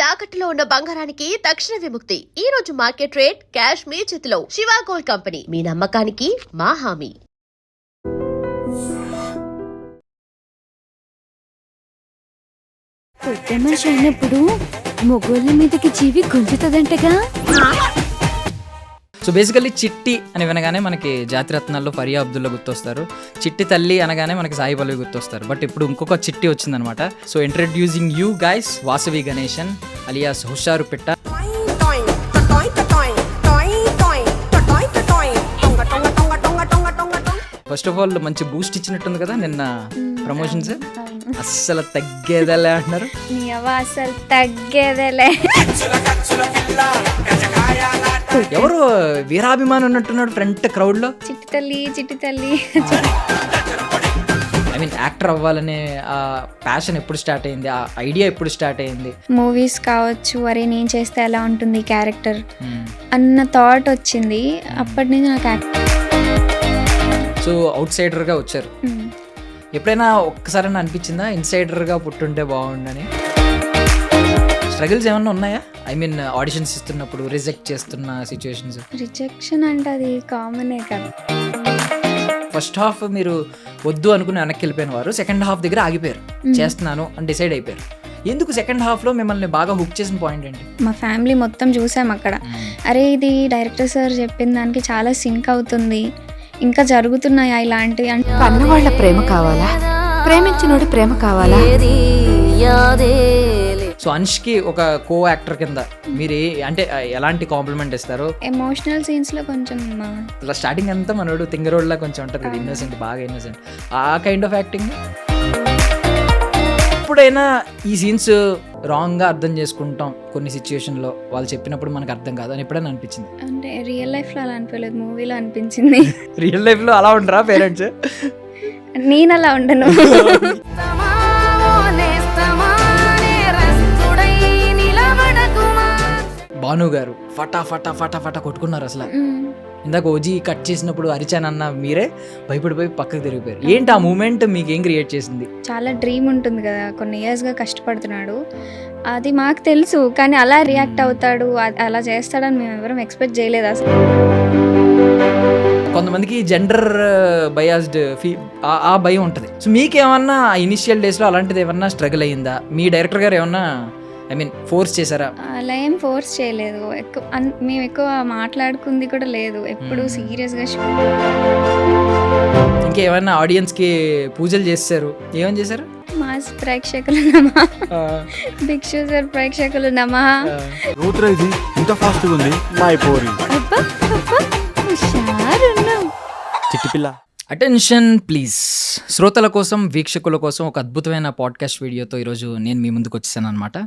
తాకట్టులో ఉన్న బంగారానికి తక్షణ విముక్తి. ఈ రోజు మార్కెట్ రేట్ క్యాష్ మీ చేతిలో. శివ గోల్డ్ కంపెనీ, మీ నమ్మకానికి మా హామీ. పెద్ద మనిషి అయినప్పుడు మొగోళ్ళ మీదకి జీవి గుంజుతుందంటగా. సో బేసికల్లీ చిట్టి అని వినగానే మనకి జాతిరత్నాల్లో ఫరియా అబ్దుల్లా గుర్తొస్తారు. చిట్టి తల్లి అనగానే మనకి సాయి పల్లవి గుర్తొస్తారు. బట్ ఇప్పుడు ఇంకొక చిట్టి వచ్చిందనమాట. So introducing you guys, Vasavi Ganesan alias హుషారు పిట్ట. ఫస్ట్ ఆఫ్ ఆల్ మంచి బూస్ట్ ఇచ్చినట్టుంది కదా నిన్న ప్రమోషన్స్. అస్సలు తగ్గేదేలే అంటున్నారు. అసలు తగ్గేదేలే. ఎవరు వీరాభిమానం ఉన్నట్టున్నాడు ఫ్రంట్ క్రౌడ్ లో. చిట్టి తల్లి చిట్టి తల్లి. ఐ మీన్ యాక్టర్ అవ్వాలనే ఆ ప్యాషన్ ఎప్పుడు స్టార్ట్ అయింది, ఆ ఐడియా ఎప్పుడు స్టార్ట్ అయింది? మూవీస్ కావచ్చు, అరే నేను చేస్తే ఎలా ఉంటుంది క్యారెక్టర్ అన్న థాట్ వచ్చింది. అప్పటి నుంచి నాకు సో అవుట్ సైడర్గా వచ్చారు. ఎప్పుడైనా ఒక్కసారైనా అనిపించిందా ఇన్సైడర్గా పుట్టుంటే బాగుండని? స్ట్రగుల్స్ ఏమన్నా ఉన్నాయా? ఐ మీన్ ఆడిషన్స్ ఇస్తున్నప్పుడు రిజెక్ట్ చేస్తున్న సిచ్యువేషన్స్. రిజెక్షన్ అంటే అది కామనే కదా. ఫస్ట్ హాఫ్ మీరు వద్దు అనుకుని వెనక్కి వెళ్ళిపోయిన వారు సెకండ్ హాఫ్ దగ్గర ఆగిపోయారు. చేస్తున్నాను అని డిసైడ్ అయిపోయారు. ఎందుకు సెకండ్ హాఫ్లో మిమ్మల్ని బాగా హుక్ చేసిన పాయింట్ ఏంటి? మా ఫ్యామిలీ మొత్తం చూసాం అక్కడ. అరే ఇది డైరెక్టర్ సార్ చెప్పిన దానికి చాలా సింక్ అవుతుంది, ఇంకా జరుగుతున్నాయా ఇలాంటివి. అంటే కన్నవాళ్ల ప్రేమ కావాలా, ప్రేమించినోడి ప్రేమ కావాలా? సో అనుష్కి ఒక కో యాక్టర్ కింద మీరు అంటే ఎలాంటి కాంప్లిమెంట్ ఇస్తారు? ఎమోషనల్ సీన్స్ లో కొంచెం స్టార్టింగ్ అంతా మనోడు తింగరోడ్లా కొంచెం ఉంటుంది కదా, ఇన్నోసెంట్, బాగా ఇన్నోసెంట్, ఆ కైండ్ ఆఫ్ యాక్టింగ్. ఎప్పుడైనా ఈ సీన్స్ రాంగ్గా అర్థం చేసుకుంటాం కొన్ని సిచ్యువేషన్లో, వాళ్ళు చెప్పినప్పుడు మనకు అర్థం కాదు అని ఎప్పుడైనా అనిపించింది? అంటే రియల్ లైఫ్లో అలా అనిపించలేదు, మూవీలో అనిపించింది. రియల్ లైఫ్లో అలా ఉండరా పేరెంట్స్? నేను అలా ఉండను. భాను గారు ఫటా ఫటా ఫటా ఫటా కొట్టుకున్నారు అసలు. ఇందాక ఓజీ కట్ చేసినప్పుడు అరిచానన్న మీరే భయపడిపోయి పక్కకు తిరిగిపోయారు. ఏంటి ఆ మూమెంట్ మీకు ఏం క్రియేట్ చేసింది? చాలా డ్రీమ్ ఉంటుంది కదా, కొన్ని ఇయర్స్గా కష్టపడుతున్నాడు, అది మాకు తెలుసు. కానీ అలా రియాక్ట్ అవుతాడు, అలా చేస్తాడని మేము ఎవరం ఎక్స్పెక్ట్ చేయలేదు అసలు. కొంతమందికి జెండర్ బయాస్డ్ ఆ భయం ఉంటుంది. సో మీకేమన్నా ఇనిషియల్ డేస్లో అలాంటిది ఏమన్నా స్ట్రగుల్ అయ్యిందా? మీ డైరెక్టర్ గారు ఏమన్నా ఐ మీన్ ఫోర్స్ చేశారా? అలా ఏం ఫోర్స్ చేయలేదు. మేము ఎక్కువ మాట్లాడుకుంది కూడా లేదు, ఎప్పుడు సీరియస్గా. ఇంకేమన్నా ఆడియన్స్కి పూజలు చేశారు? ఏమని చేశారు? మాస్ ప్రేక్షకులు నమః, భిక్షు సార్ ప్రేక్షకులు నమః. ఇంత ఫాస్ట్ ఉంది మై పోరి. చిట్టి పిల్ల. Attention please. శ్రోతల కోసం, వీక్షకుల కోసం ఒక అద్భుతమైన పాడ్కాస్ట్ వీడియోతో ఈరోజు నేను మీ ముందుకు వచ్చేసాను అనమాట.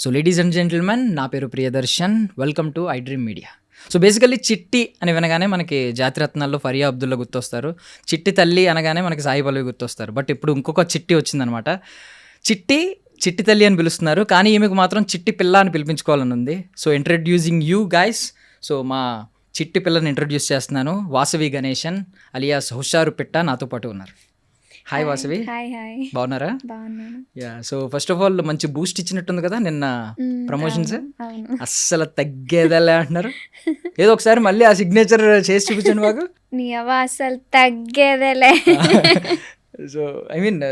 సో లేడీస్ అండ్ జెంటిల్మెన్, నా పేరు Priyadarshan. Welcome to I dream media. So basically చిట్టి అని వినగానే మనకి జాతిరత్నాల్లో ఫరియా అబ్దుల్లా గుర్తొస్తారు. చిట్టి తల్లి అనగానే మనకి సాయి పల్లవి గుర్తొస్తారు. బట్ ఇప్పుడు ఇంకొక చిట్టి వచ్చిందనమాట. చిట్టి తల్లి అని పిలుస్తున్నారు, కానీ ఈమెకు మాత్రం చిట్టి పిల్ల అని పిలిపించుకోవాలని ఉంది. So introducing you guys. So మా చిట్టి పిల్లని ఇంట్రడ్యూస్ చేస్తున్నాను. వాసవి గణేశన్ అలియాస్ హుషారు పిట్ట నాతో పాటు ఉన్నారు. హాయ్ వాసవి. బాగున్నారా? Yeah. So first of all మంచి బూస్ట్ ఇచ్చినట్టుంది కదా నిన్న ప్రమోషన్స్. అస్సలు తగ్గేదేలే అంటున్నారు. ఏదో ఒకసారి మళ్ళీ ఆ సిగ్నేచర్ చేసి చూపించండి మాకు. అసలు తగ్గేదేలే. సో ఐ మీన్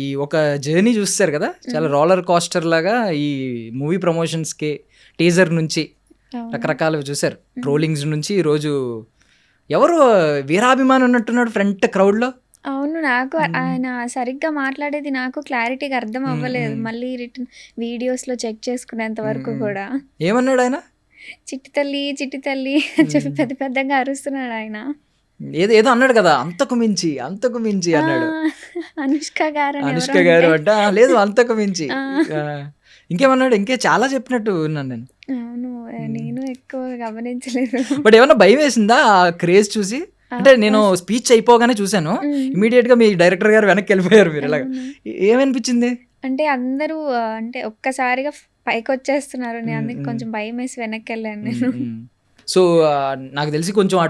ఈ ఒక జర్నీ చూస్తారు కదా, చాలా రోలర్ కోస్టర్ లాగా ఈ మూవీ ప్రమోషన్స్కి టీజర్ నుంచి రకరకాలు చూసారు. ట్రోలింగ్స్ నుంచి ఈరోజు ఎవరు వీరాభిమానం ఉన్నట్టున్నాడు ఫ్రంట్ క్రౌడ్లో. అవును, నాకు ఆయన సరిగ్గా మాట్లాడేది నాకు క్లారిటీగా అర్థం అవ్వలేదు. మళ్ళీ రిటర్న్ వీడియోస్లో చెక్ చేసుకునేంత వరకు కూడా. ఏమన్నాడు ఆయన? చిట్టి తల్లి చిట్టి తల్లి చెప్పి పెద్ద పెద్దగా అరుస్తున్నాడు ఆయన. ఏదో అన్నాడు కదా, అంతకు మించి అన్నాడు. అనుష్క గారు అంట, లేదు అంతకు మించి. ఇంకేమన్నాడు? చాలా చెప్పినట్టు విన్నాను నేను. అవును, నేను ఎక్కువ గమనించలేదు. బట్ ఏమన్నా భయం వేసిందా ఆ క్రేజ్ చూసి? అంటే నేను స్పీచ్ అయిపోగానే చూశాను, ఇమీడియట్ గా మీ డైరెక్టర్ గారు వెనక్కి వెళ్ళిపోయారు. మీరు ఇలాగా ఏమనిపించింది? అంటే అందరూ అంటే ఒక్కసారిగా పైకి వచ్చేస్తున్నారు, నేను అందుకే కొంచెం భయం వేసి వెనక్కి వెళ్ళాను నేను. సో నాకు తెలిసి కొంచెం ఆ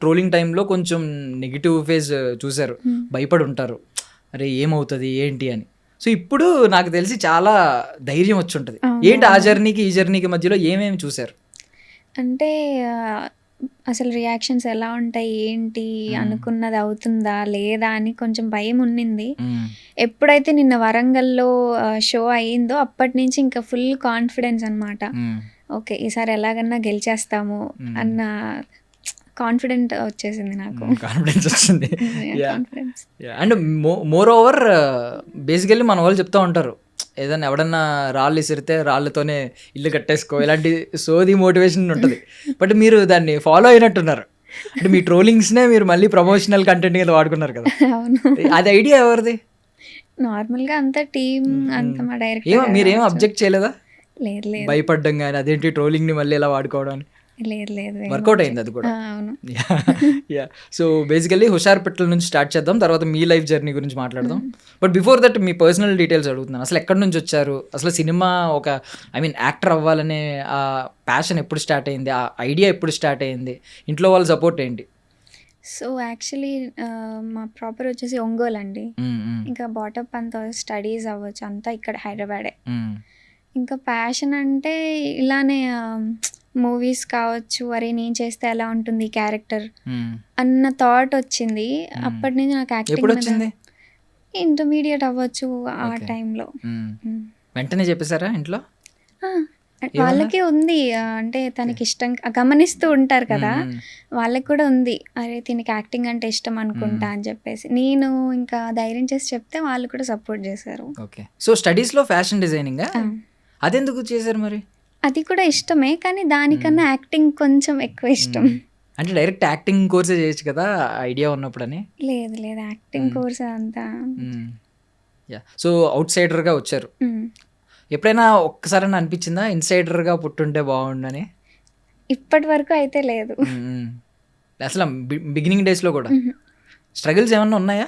ట్రోలింగ్ టైంలో కొంచెం నెగిటివ్ ఫేజ్ చూశారు, భయపడి ఉంటారు, అరే ఏమవుతుంది ఏంటి అని. సో ఇప్పుడు నాకు తెలిసి చాలా ధైర్యం వచ్చి ఉంటుంది. అవును. ఏంటి ఆ జర్నీకి ఈ జర్నీకి మధ్యలో ఏమేమి చూసారు? అంటే అసలు రియాక్షన్స్ ఎలా ఉంటాయి, ఏంటి, అనుకున్నది అవుతుందా లేదా అని కొంచెం భయం ఉన్నింది. ఎప్పుడైతే నిన్న వరంగల్లో షో అయ్యిందో అప్పటి నుంచి ఇంకా ఫుల్ కాన్ఫిడెన్స్ అనమాట. ఓకే, ఈసారి ఎలాగన్నా గెలిచేస్తాము అన్న కాన్ఫిడెంట్ వచ్చేసింది నాకు. కాన్ఫిడెన్స్ వచ్చింది. Confidence. And more over basically మన వాళ్ళు చెప్తా ఉంటారు, ఏదన్నా ఎవడన్నా రాళ్ళు విసిరితే రాళ్ళతోనే ఇల్లు కట్టేసుకో, ఇలాంటి సోది మోటివేషన్ ఉంటుంది. బట్ మీరు దాన్ని ఫాలో అయినట్టున్నారు. అంటే మీ ట్రోలింగ్స్నే మీరు మళ్ళీ ప్రమోషనల్ కంటెంట్ కింద వాడుకున్నారు కదా. అవును, అది ఐడియా ఎవరిది? నార్మల్గా అంతా టీమ్ అంతా మా ఏమో మీరేం డైరెక్టర్. అబ్జెక్ట్ చేయలేదా? లేదు లేదు భయపడ్డం కానీ అదేంటి ట్రోలింగ్ని మళ్ళీ ఎలా వాడుకోవడం అని? లేదు లేదు వర్కౌట్ అయింది అది కూడా. అవును. యా, సో బేసికల్లీ హుషార్ పిట్టల నుంచి స్టార్ట్ చేద్దాం, తర్వాత మీ లైఫ్ జర్నీ గురించి మాట్లాడదాం. But before that me personal details అడుగుతున్నాను. అసలు ఎక్కడి నుంచి వచ్చారు? అసలు సినిమా యాక్టర్ అవ్వాలనే ఆ ప్యాషన్ ఎప్పుడు స్టార్ట్ అయింది? ఆ ఐడియా ఎప్పుడు స్టార్ట్ అయింది? ఇంట్లో వాళ్ళ సపోర్ట్ ఏంటి? సో యాక్చువల్లీ మా ప్రాపర్ వచ్చేసి ఒంగోలు అండి. ఇంకా బాటప్ అంతా స్టడీస్ అవ్వచ్చు అంతా ఇక్కడ హైదరాబాదే. ఇంకా ప్యాషన్ అంటే ఇలానే మూవీస్ కావచ్చు, అరే నేను చేస్తే ఎలా ఉంటుంది క్యారెక్టర్ అన్న థాట్ వచ్చింది. అప్పటి నుంచి నాకు ఎప్పుడు యాక్టింగ్ వచ్చింది? ఇంటర్మీడియట్ అవ్వచ్చు ఆ Okay. టైంలో. వెంటనే చెప్పేశారా ఇంట్లో? వాళ్ళకి ఉంది అంటే తనకి ఇష్టం గమనిస్తూ ఉంటారు కదా, వాళ్ళకి కూడా ఉంది, అరే దీనికి యాక్టింగ్ అంటే ఇష్టం అనుకుంటా అని చెప్పేసి. నేను ఇంకా ధైర్యం చేసి చెప్తే వాళ్ళు కూడా సపోర్ట్ చేశారు. ఓకే, సో స్టడీస్లో ఫ్యాషన్ డిజైనింగ్ ఆ, అదెందుకు చేశారు మరి? అది కూడా ఇష్టమే, కానీ దానికన్నా యాక్టింగ్ కొంచెం ఎక్కువ ఇష్టం. అంటే డైరెక్ట్ యాక్టింగ్ కోర్సే చేయొచ్చు కదా ఐడియా ఉన్నప్పుడని. లేదు లేదు, యాక్టింగ్ కోర్స్ అంతా. యా, సో అవుట్ సైడర్గా వచ్చారు. ఎప్పుడైనా ఒక్కసారైనా అనిపించిందా ఇన్సైడర్గా పుట్టుంటే బాగుండని? ఇప్పటి వరకు అయితే లేదు. అసలు బిగినింగ్ డేస్లో కూడా స్ట్రగుల్స్ ఏమన్నా ఉన్నాయా?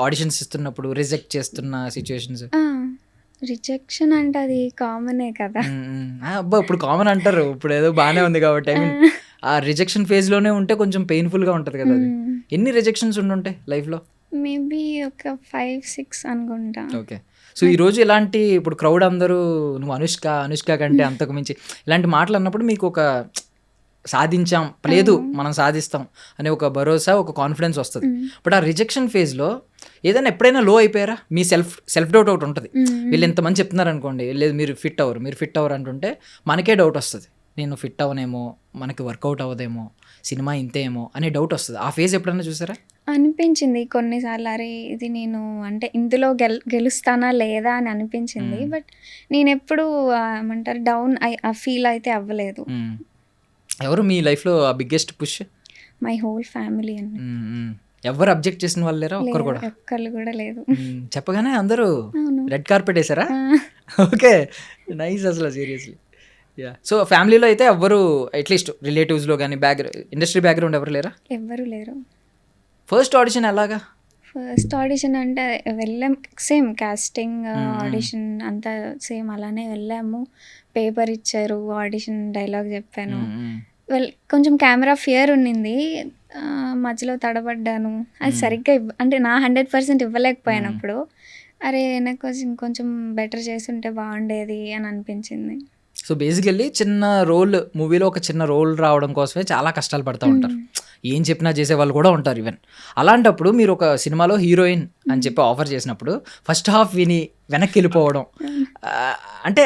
ఆడిషన్స్ ఇస్తున్నప్పుడు రిజెక్ట్ చేస్తున్న సిచ్యువేషన్స్? రిజెక్షన్ అంటే అది కామనే కదా. అబ్బా, ఇప్పుడు కామన్ అంటారు, ఇప్పుడు ఏదో బాగానే ఉంది కాబట్టి. ఆ రిజెక్షన్ ఫేజ్లోనే ఉంటే కొంచెం పెయిన్ఫుల్గా ఉంటుంది కదా అది. ఎన్ని రిజెక్షన్స్ ఉండుంటాయి లైఫ్లో? మేబీ ఒక 5-6 అనుకుంటా. ఓకే, సో ఈరోజు ఇలాంటి ఇప్పుడు క్రౌడ్ అందరూ నువ్వు అనుష్క కంటే అంతకు మించి ఇలాంటి మాటలు అన్నప్పుడు మీకు ఒక సాధించాం, లేదు మనం సాధిస్తాం అనే ఒక భరోసా, ఒక కాన్ఫిడెన్స్ వస్తుంది. బట్ ఆ రిజెక్షన్ ఫేజ్లో ఏదైనా ఎప్పుడైనా లో అయిపోయారా? మీ సెల్ఫ్ డౌట్ ఒకటి ఉంటుంది. వీళ్ళు ఎంతమంది చెప్తున్నారు అనుకోండి, లేదు మీరు ఫిట్ అవ్వరు అంటుంటే మనకే డౌట్ వస్తుంది, నేను ఫిట్ అవ్వనేమో, మనకి వర్కౌట్ అవ్వదేమో, సినిమా ఇంతేమో అనే డౌట్ వస్తుంది. ఆ ఫేజ్ ఎప్పుడైనా చూసారా? అనిపించింది కొన్నిసార్లు, అరే ఇది నేను అంటే ఇందులో గెలుస్తానా లేదా అని అనిపించింది. బట్ నేను ఎప్పుడు ఏమంటారు డౌన్ ఫీల్ అయితే అవ్వలేదు. ఎవరు మీ లైఫ్లో ఆ biggest push? My whole family అండి. ఎవరు అబ్జెక్ట్ చేసిన వాళ్ళు లేరా? ఒక్కరు కూడా? ఒక్కళ్ళు కూడా లేదు. చెప్పగానే అందరూ అవును. రెడ్ కార్పెట్ వేసారా? Okay, nice. అసలు సీరియస్లీ. యా, సో ఫ్యామిలీలో అయితే ఎవ్వరు అట్లీస్ట్ రిలేటివ్స్లో కానీ ఇండస్ట్రీ బ్యాక్గ్రౌండ్ ఎవరు లేరా? ఎవ్వరు లేరు. ఫస్ట్ ఆడిషన్ ఎలాగా? ఫస్ట్ ఆడిషన్ అంటే వెళ్ళాం, సేమ్ కాస్టింగ్ ఆడిషన్ అంతా సేమ్ అలానే వెళ్ళాము. పేపర్ ఇచ్చారు, ఆడిషన్ డైలాగ్ చెప్పాను. కొంచెం కెమెరా ఫియర్ ఉన్నింది, మధ్యలో తడబడ్డాను. అది సరిగ్గా అంటే నా 100% ఇవ్వలేకపోయానప్పుడు. అరే నాకు ఇంకొంచెం బెటర్ చేస్తుంటే బాగుండేది అని అనిపించింది. సో బేసికల్లీ చిన్న రోల్ మూవీలో ఒక చిన్న రోల్ రావడం కోసమే చాలా కష్టాలు పడుతూ ఉంటారు. ఏం చెప్పినా చేసే వాళ్ళు కూడా ఉంటారు ఈవెన్. అలాంటప్పుడు మీరు ఒక సినిమాలో హీరోయిన్ అని చెప్పి ఆఫర్ చేసినప్పుడు ఫస్ట్ హాఫ్ విని వెనక్కి వెళ్ళిపోవడం అంటే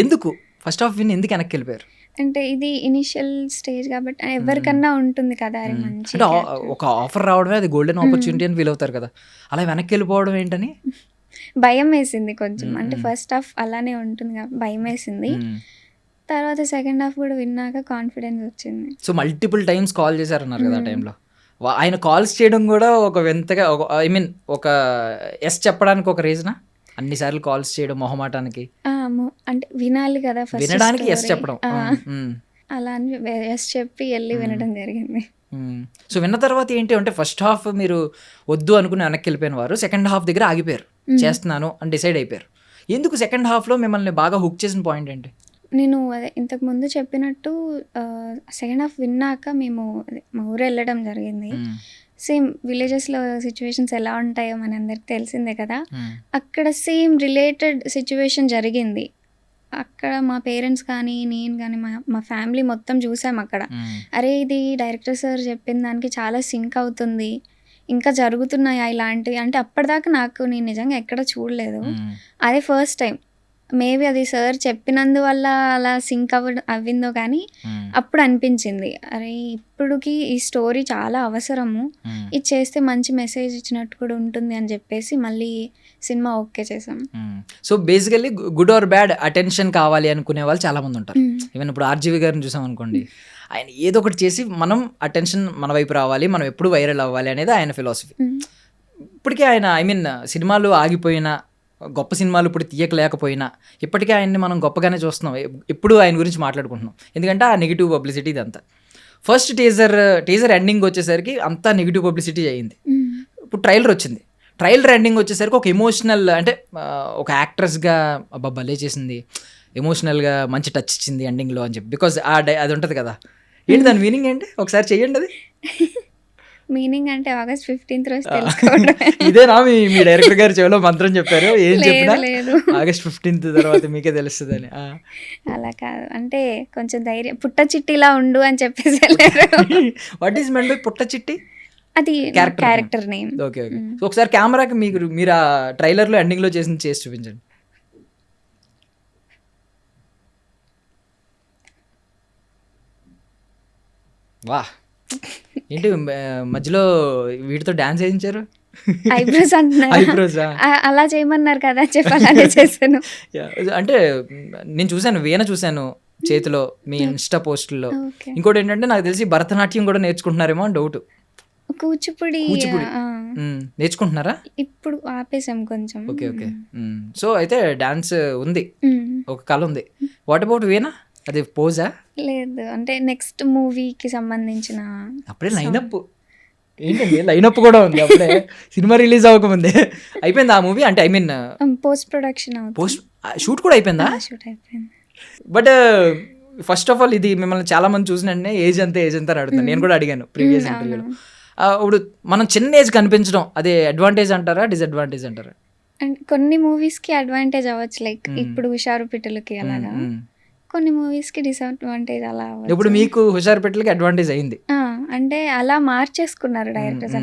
ఎందుకు ఫస్ట్ హాఫ్ విని ఎందుకు వెనక్కి వెళ్ళిపోయారు? అంటే ఇది ఇనిషియల్ స్టేజ్ కాబట్టి ఎవరికన్నా ఉంటుంది కదా, అరే మంచి అంటే ఒక ఆఫర్ రావడమే అది గోల్డెన్ ఆపర్చునిటీ అని ఫీల్ అవుతారు కదా, అలా వెనక్కి వెళ్ళిపోవడం ఏంటని? భయం వేసింది కొంచెం. అంటే ఫస్ట్ హాఫ్ అలానే ఉంటుంది కాబట్టి భయం వేసింది. తర్వాత సెకండ్ హాఫ్ కూడా విన్నాక కాన్ఫిడెన్స్ వచ్చింది. సో మల్టిపుల్ టైమ్స్ కాల్ చేశారన్నారు కదా ఆ టైంలో. ఆయన కాల్స్ చేయడం కూడా ఒక వింతగా ఒక ఎస్ చెప్పడానికి ఒక రీజనా? అన్నిసార్లు కాల్స్ చేయడం మొహమాటానికి? అంటే వినాలి కదా, వినడానికి ఎస్ చెప్పడం. అలా అని ఎస్ చెప్పి వెళ్ళి వినడం జరిగింది. సో విన్న తర్వాత ఏంటి అంటే ఫస్ట్ హాఫ్ మీరు వద్దు అనుకుని వెనక్కి వెళ్ళిపోయిన వారు సెకండ్ హాఫ్ దగ్గర ఆగిపోయారు, చేస్తున్నాను అని డిసైడ్ అయిపోయారు. ఎందుకు సెకండ్ హాఫ్లో మిమ్మల్ని బాగా హుక్ చేసిన పాయింట్ ఏంటి? నేను అదే ఇంతకు ముందు చెప్పినట్టు సెకండ్ హాఫ్ విన్నాక మేము మా ఊరు వెళ్ళడం జరిగింది. సేమ్ విలేజెస్లో సిచ్యువేషన్స్ ఎలా ఉంటాయో మనందరికి తెలిసిందే కదా. అక్కడ సేమ్ రిలేటెడ్ సిచ్యువేషన్ జరిగింది. అక్కడ మా పేరెంట్స్ కానీ నేను కానీ మా ఫ్యామిలీ మొత్తం చూసాం అక్కడ. అరే ఇది డైరెక్టర్ సార్ చెప్పిన దానికి చాలా సింక్ అవుతుంది, ఇంకా జరుగుతున్నాయా ఇలాంటివి అంటే అప్పటిదాకా నేను నిజంగా ఎక్కడ చూడలేదు. అదే ఫస్ట్ టైం. మేబీ అది సార్ చెప్పినందువల్ల అలా సింక్ అవ్విందో కానీ అప్పుడు అనిపించింది, అరే ఇప్పుడుకి ఈ స్టోరీ చాలా అవసరము, ఇది చేస్తే మంచి మెసేజ్ ఇచ్చినట్టు కూడా ఉంటుంది అని చెప్పేసి మళ్ళీ సినిమా ఓకే చేసాం. So basically good or bad attention కావాలి అనుకునే వాళ్ళు చాలా మంది ఉంటారు. ఈవెన్ ఇప్పుడు ఆర్జీవి గారిని చూసాం అనుకోండి, ఆయన ఏదో ఒకటి చేసి మనం అటెన్షన్ మన వైపు రావాలి, మనం ఎప్పుడు వైరల్ అవ్వాలి అనేది ఆయన ఫిలాసఫీ. ఇప్పటికే ఆయన సినిమాలు ఆగిపోయినా, గొప్ప సినిమాలు ఇప్పుడు తీయకలేకపోయినా ఇప్పటికే ఆయన్ని మనం గొప్పగానే చూస్తున్నాం, ఎప్పుడు ఆయన గురించి మాట్లాడుకుంటున్నాం. ఎందుకంటే ఆ నెగిటివ్ పబ్లిసిటీ ఇదంతా. ఫస్ట్ టీజర్ ఎండింగ్ వచ్చేసరికి అంతా నెగిటివ్ పబ్లిసిటీ అయ్యింది. ఇప్పుడు ట్రైలర్ వచ్చింది. ట్రైలర్ ఎండింగ్ వచ్చేసరికి ఒక ఎమోషనల్, అంటే ఒక యాక్ట్రెస్గా అబ్బా భలే చేసింది, ఎమోషనల్గా మంచి టచ్ ఇచ్చింది ఎండింగ్లో అని చెప్పి, బికాజ్ అది ఉంటుంది కదా. ఏంటి దాని మీనింగ్ ఏంటి, ఒకసారి చెయ్యండి అది. మీనింగ్ అంటే August 15th రోజు తెలుసుకోవడం. ఇదేనా మీ డైరెక్టర్ గారు చెవిలో మంత్రం చెప్పారు, ఏం చెప్పినా లేదు August 15th తర్వాత మీకే తెలుస్తుంది అని? అలా కాదు, అంటే కొంచెం ధైర్యం, పుట్ట చిట్టిలా ఉండు అని చెప్పేసి. వాట్ ఈస్ మెంట్ బై పుట్ట చిట్టి? అది character name. Okay okay. So ఒకసారి కెమెరాకి మీరు ఆ ట్రైలర్లో ఎండింగ్లో చేసి చూపించండి. వా, ఏంటి మధ్యలో వీటితో డాన్స్ వేయించారు? ఐబ్రోస్ అంటున్నారు. ఐబ్రోసా? అలా చేయమన్నారు కదా చెప్పాలని చేశాను. అంటే నేను చూశాను, వీణ చూశాను చేతిలో మీ ఇన్స్టా పోస్టుల్లో. ఇంకోటి ఏంటంటే నాకు తెలిసి భరతనాట్యం కూడా నేర్చుకుంటున్నారేమో అని డౌట్. కూచిపూడి నేర్చుకుంటున్నారా? ఇప్పుడు ఆపేసాం కొంచెం. Okay okay. సో అయితే డాన్స్ ఉంది, ఒక కళ ఉంది. వాట్ అబౌట్ వీణ? అది పోజా? లేదు, అంటే నెక్స్ట్ మూవీకి సంబంధించిన. అప్పుడే లైనప్ ఏంటండి, లైనప్ కూడా ఉంది అప్పుడే, సినిమా రిలీజ్ అవ్వకముందే అయిపోయింది ఆ మూవీ. అంటే పోస్ట్ ప్రొడక్షన్ షూట్ కూడా అయిపోయిందా? షూట్ అయిపోయింది. బట్ ఫస్ట్ ఆఫ్ ఆల్ ఇది మిమ్మల్ని చాలా మంది చూసినంటే ఏజ్ అంతా అని అడుగుతాను. నేను కూడా అడిగాను ప్రీవియస్ ఇంటర్వ్యూలో. ఇప్పుడు మనం చిన్న ఏజ్ కనిపించడం అది అడ్వాంటేజ్ అంటారా, డిసడ్వాంటేజ్ అంటారా? కొన్ని మూవీస్కి అడ్వాంటేజ్ అవ్వచ్చు, లైక్ ఇప్పుడు హుషారు పిట్టలకి అలాగా. కొన్ని మూవీస్కి డిసడ్వాంటేజ్ అలా. ఇప్పుడు మీకు హుషారు పెట్టలకి అడ్వాంటేజ్ అయింది అంటే అలా మార్చేసుకున్నారు డైరెక్టర్స్.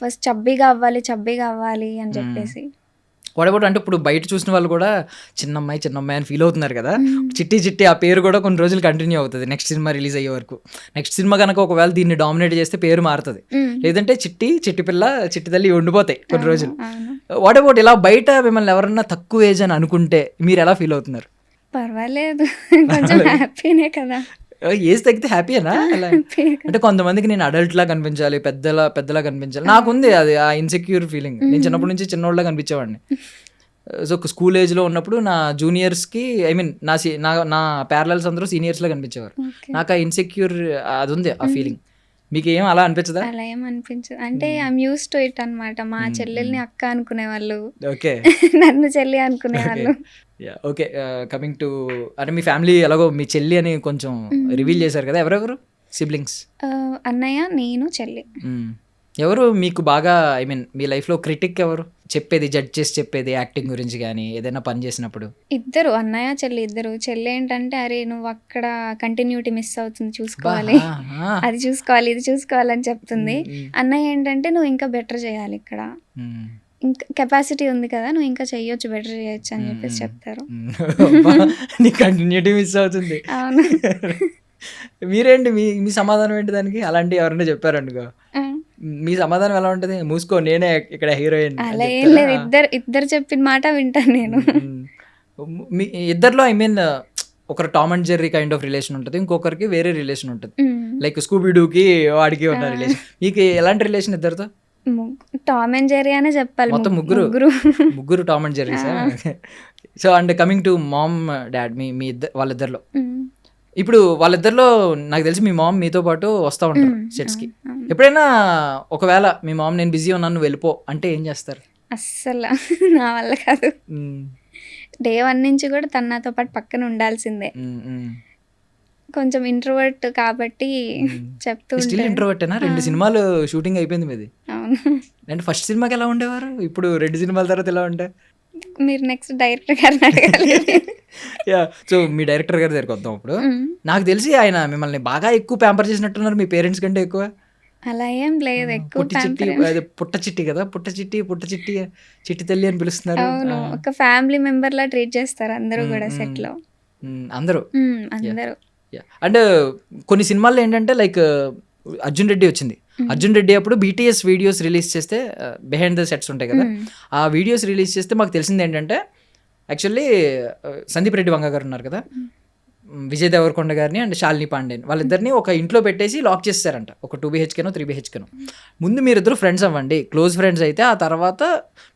ఫస్ట్ చబ్బీగా అవ్వాలి అని చెప్పేసి. వాట్ అబౌట్ అంటే ఇప్పుడు బయట చూసిన వాళ్ళు కూడా చిన్నమ్మాయి అని ఫీల్ అవుతున్నారు కదా. చిట్టి ఆ పేరు కూడా కొన్ని రోజులు కంటిన్యూ అవుతుంది నెక్స్ట్ సినిమా రిలీజ్ అయ్యే వరకు. నెక్స్ట్ సినిమా కనుక ఒకవేళ దీన్ని డామినేట్ చేస్తే పేరు మారుతుంది, లేదంటే చిట్టి పిల్ల చిట్టి తల్లి ఉండిపోతాయి కొన్ని రోజులు. వాట్ అబౌట్ ఇలా బయట మిమ్మల్ని ఎవరన్నా తక్కువ ఏజ్ అని అనుకుంటే మీరు ఎలా ఫీల్ అవుతున్నారు? పర్వాలేదు, కొంచెం హ్యాపీనే కదా. ఏజ్ తగ్గితే హ్యాపీయేనా? అంటే కొంతమందికి నేను అడల్ట్ లా కనిపించాలి, పెద్దలా కనిపించాలి, నాకుంది అది ఆ ఇన్సెక్యూర్ ఫీలింగ్. నేను చిన్నప్పటి నుంచి చిన్నోళ్ళ కనిపించేవాడిని. సో స్కూల్ ఏజ్లో ఉన్నప్పుడు నా జూనియర్స్కి నా ప్యారలల్స్ అందరూ సీనియర్స్లో కనిపించేవారు. నాకు ఆ ఇన్సెక్యూర్ అది ఉంది, ఆ ఫీలింగ్. మీకు ఏం అలా అనిపించదా? అలా ఏం అనిపించదు, అంటే ఐఎమ్ యూస్ టు ఇట్ అనమాట. మా చెల్లెల్ని అక్క అనుకునేవాళ్ళు, ఓకే, నన్ను చెల్లి అనుకునేవాళ్ళు. ఓకే. కమింగ్ టు అంటే మీ ఫ్యామిలీ ఎలాగో మీ చెల్లి అని కొంచెం రివీల్ చేశారు కదా, ఎవరెవరు సిబ్లింగ్స్? అన్నయ్య, నేను, చెల్లి. ఎవరు మీకు బాగా మీ లైఫ్లో క్రిటిక్ ఎవరు? జడ్జ్ చేసి చెప్పేది యాక్టింగ్ గురించి కానీ ఏదైనా పని చేసినప్పుడు? ఇద్దరు, అన్నయ్య చెల్లి ఇద్దరు. చెల్లి ఏంటంటే అరే నువ్వు అక్కడ కంటిన్యూటీ మిస్ అవుతుంది, చూసుకోవాలి, అది చూసుకోవాలి, ఇది చూసుకోవాలని చెప్తుంది. అన్నయ్య ఏంటంటే నువ్వు ఇంకా బెటర్ చేయాలి, ఇక్కడ ఇంకా కెపాసిటీ ఉంది కదా, నువ్వు ఇంకా చెయ్యొచ్చు, బెటర్ చేయొచ్చు అని చెప్పేసి చెప్తారు. నీ కంటిన్యూటీ మిస్ అవుతుంది. అవును. మీరేంటి మీ సమాధానం ఏంటి దానికి? అలాంటి ఎవరైనా చెప్పారనుకో మీ సమాధానం ఎలా ఉంటుంది? మూసుకో, నేనే ఇక్కడ హీరోయిన్. అలా ఏం లేదు, ఇద్దరు చెప్పిన మాట వింటాను నేను. మీ ఇద్దరిలో ఒకరు Tom and Jerry kind of relation ఉంటుంది, ఇంకొకరికి వేరే రిలేషన్ ఉంటుంది, లైక్ స్కూబీడూకి వాడికి ఉన్న రిలేషన్. మీకు ఎలాంటి రిలేషన్ ఇద్దరితో? టామ్ అండ్ జెర్రీ అనే చెప్పాలి. మొత్తం ముగ్గురు Tom and Jerry. So and coming to mom dad, మీ వాళ్ళిద్దరిలో ఇప్పుడు వాళ్ళిద్దరిలో నాకు తెలిసి మీ మామ్ మీతో పాటు వస్తూ ఉంటారు సెట్స్కి. ఎప్పుడైనా ఒకవేళ మీ మామ్ నేను బిజీ ఉన్నాను వెళ్ళిపో అంటే ఏం చేస్తారు? అస్సలు నా వల్ల కాదు. డే 1 నుంచి కూడా తను నాతో పాటు పక్కన ఉండాల్సిందే. కొంచెం ఇంట్రోవర్ట్ కాబట్టి చెప్తూ స్టిల్ ఉంటారు. ఇంట్రోవర్టేనా? 2 సినిమాలు షూటింగ్ అయిపోయింది మీది. అవును. అంటే ఫస్ట్ సినిమాకి ఎలా ఉండేవారు, ఇప్పుడు 2 సినిమాల తర్వాత ఎలా ఉంటాయి? మీరు నెక్స్ట్ డైరెక్టర్ గారిని అడగాలి. యా, సో మీ డైరెక్టర్ గారి దగ్గరికి వద్దాం. ఇప్పుడు నాకు తెలిసి ఆయన మిమ్మల్ని బాగా ఎక్కువ ప్యాంపర్ చేసినట్టున్నారు, మీ పేరెంట్స్ కంటే ఎక్కువ. అలా ఏం లేదు, ఎక్కువ పుట్టి చిట్టి, అదే పుట్ట చిట్టి కదా, పుట్ట చిట్టి చిట్టి తల్లి అని పిలుస్తున్నారు. అవును, ఒక ఫ్యామిలీ మెంబర్ లా ట్రీట్ చేస్తారు అందరూ కూడా సెట్ లో. అందరూ అందరూ. అండ్ కొన్ని సినిమాల్లో ఏంటంటే లైక్ అర్జున్ రెడ్డి వచ్చింది. అర్జున్ రెడ్డి అప్పుడు బీటీఎస్ వీడియోస్ రిలీజ్ చేస్తే, బిహైండ్ ద సెట్స్ ఉంటాయి కదా, ఆ వీడియోస్ రిలీజ్ చేస్తే మాకు తెలిసింది ఏంటంటే యాక్చువల్లీ సందీప్ రెడ్డి వంగ గారు ఉన్నారు కదా, విజయ్ దేవరకొండ గారిని అండ్ శాలిని పాండేని, వాళ్ళిద్దరిని ఒక ఇంట్లో పెట్టేసి లాక్ చేస్తారంట, ఒక 2 BHK 3 BHK. ముందు మీరిద్దరు ఫ్రెండ్స్ అవ్వండి, క్లోజ్ ఫ్రెండ్స్ అయితే ఆ తర్వాత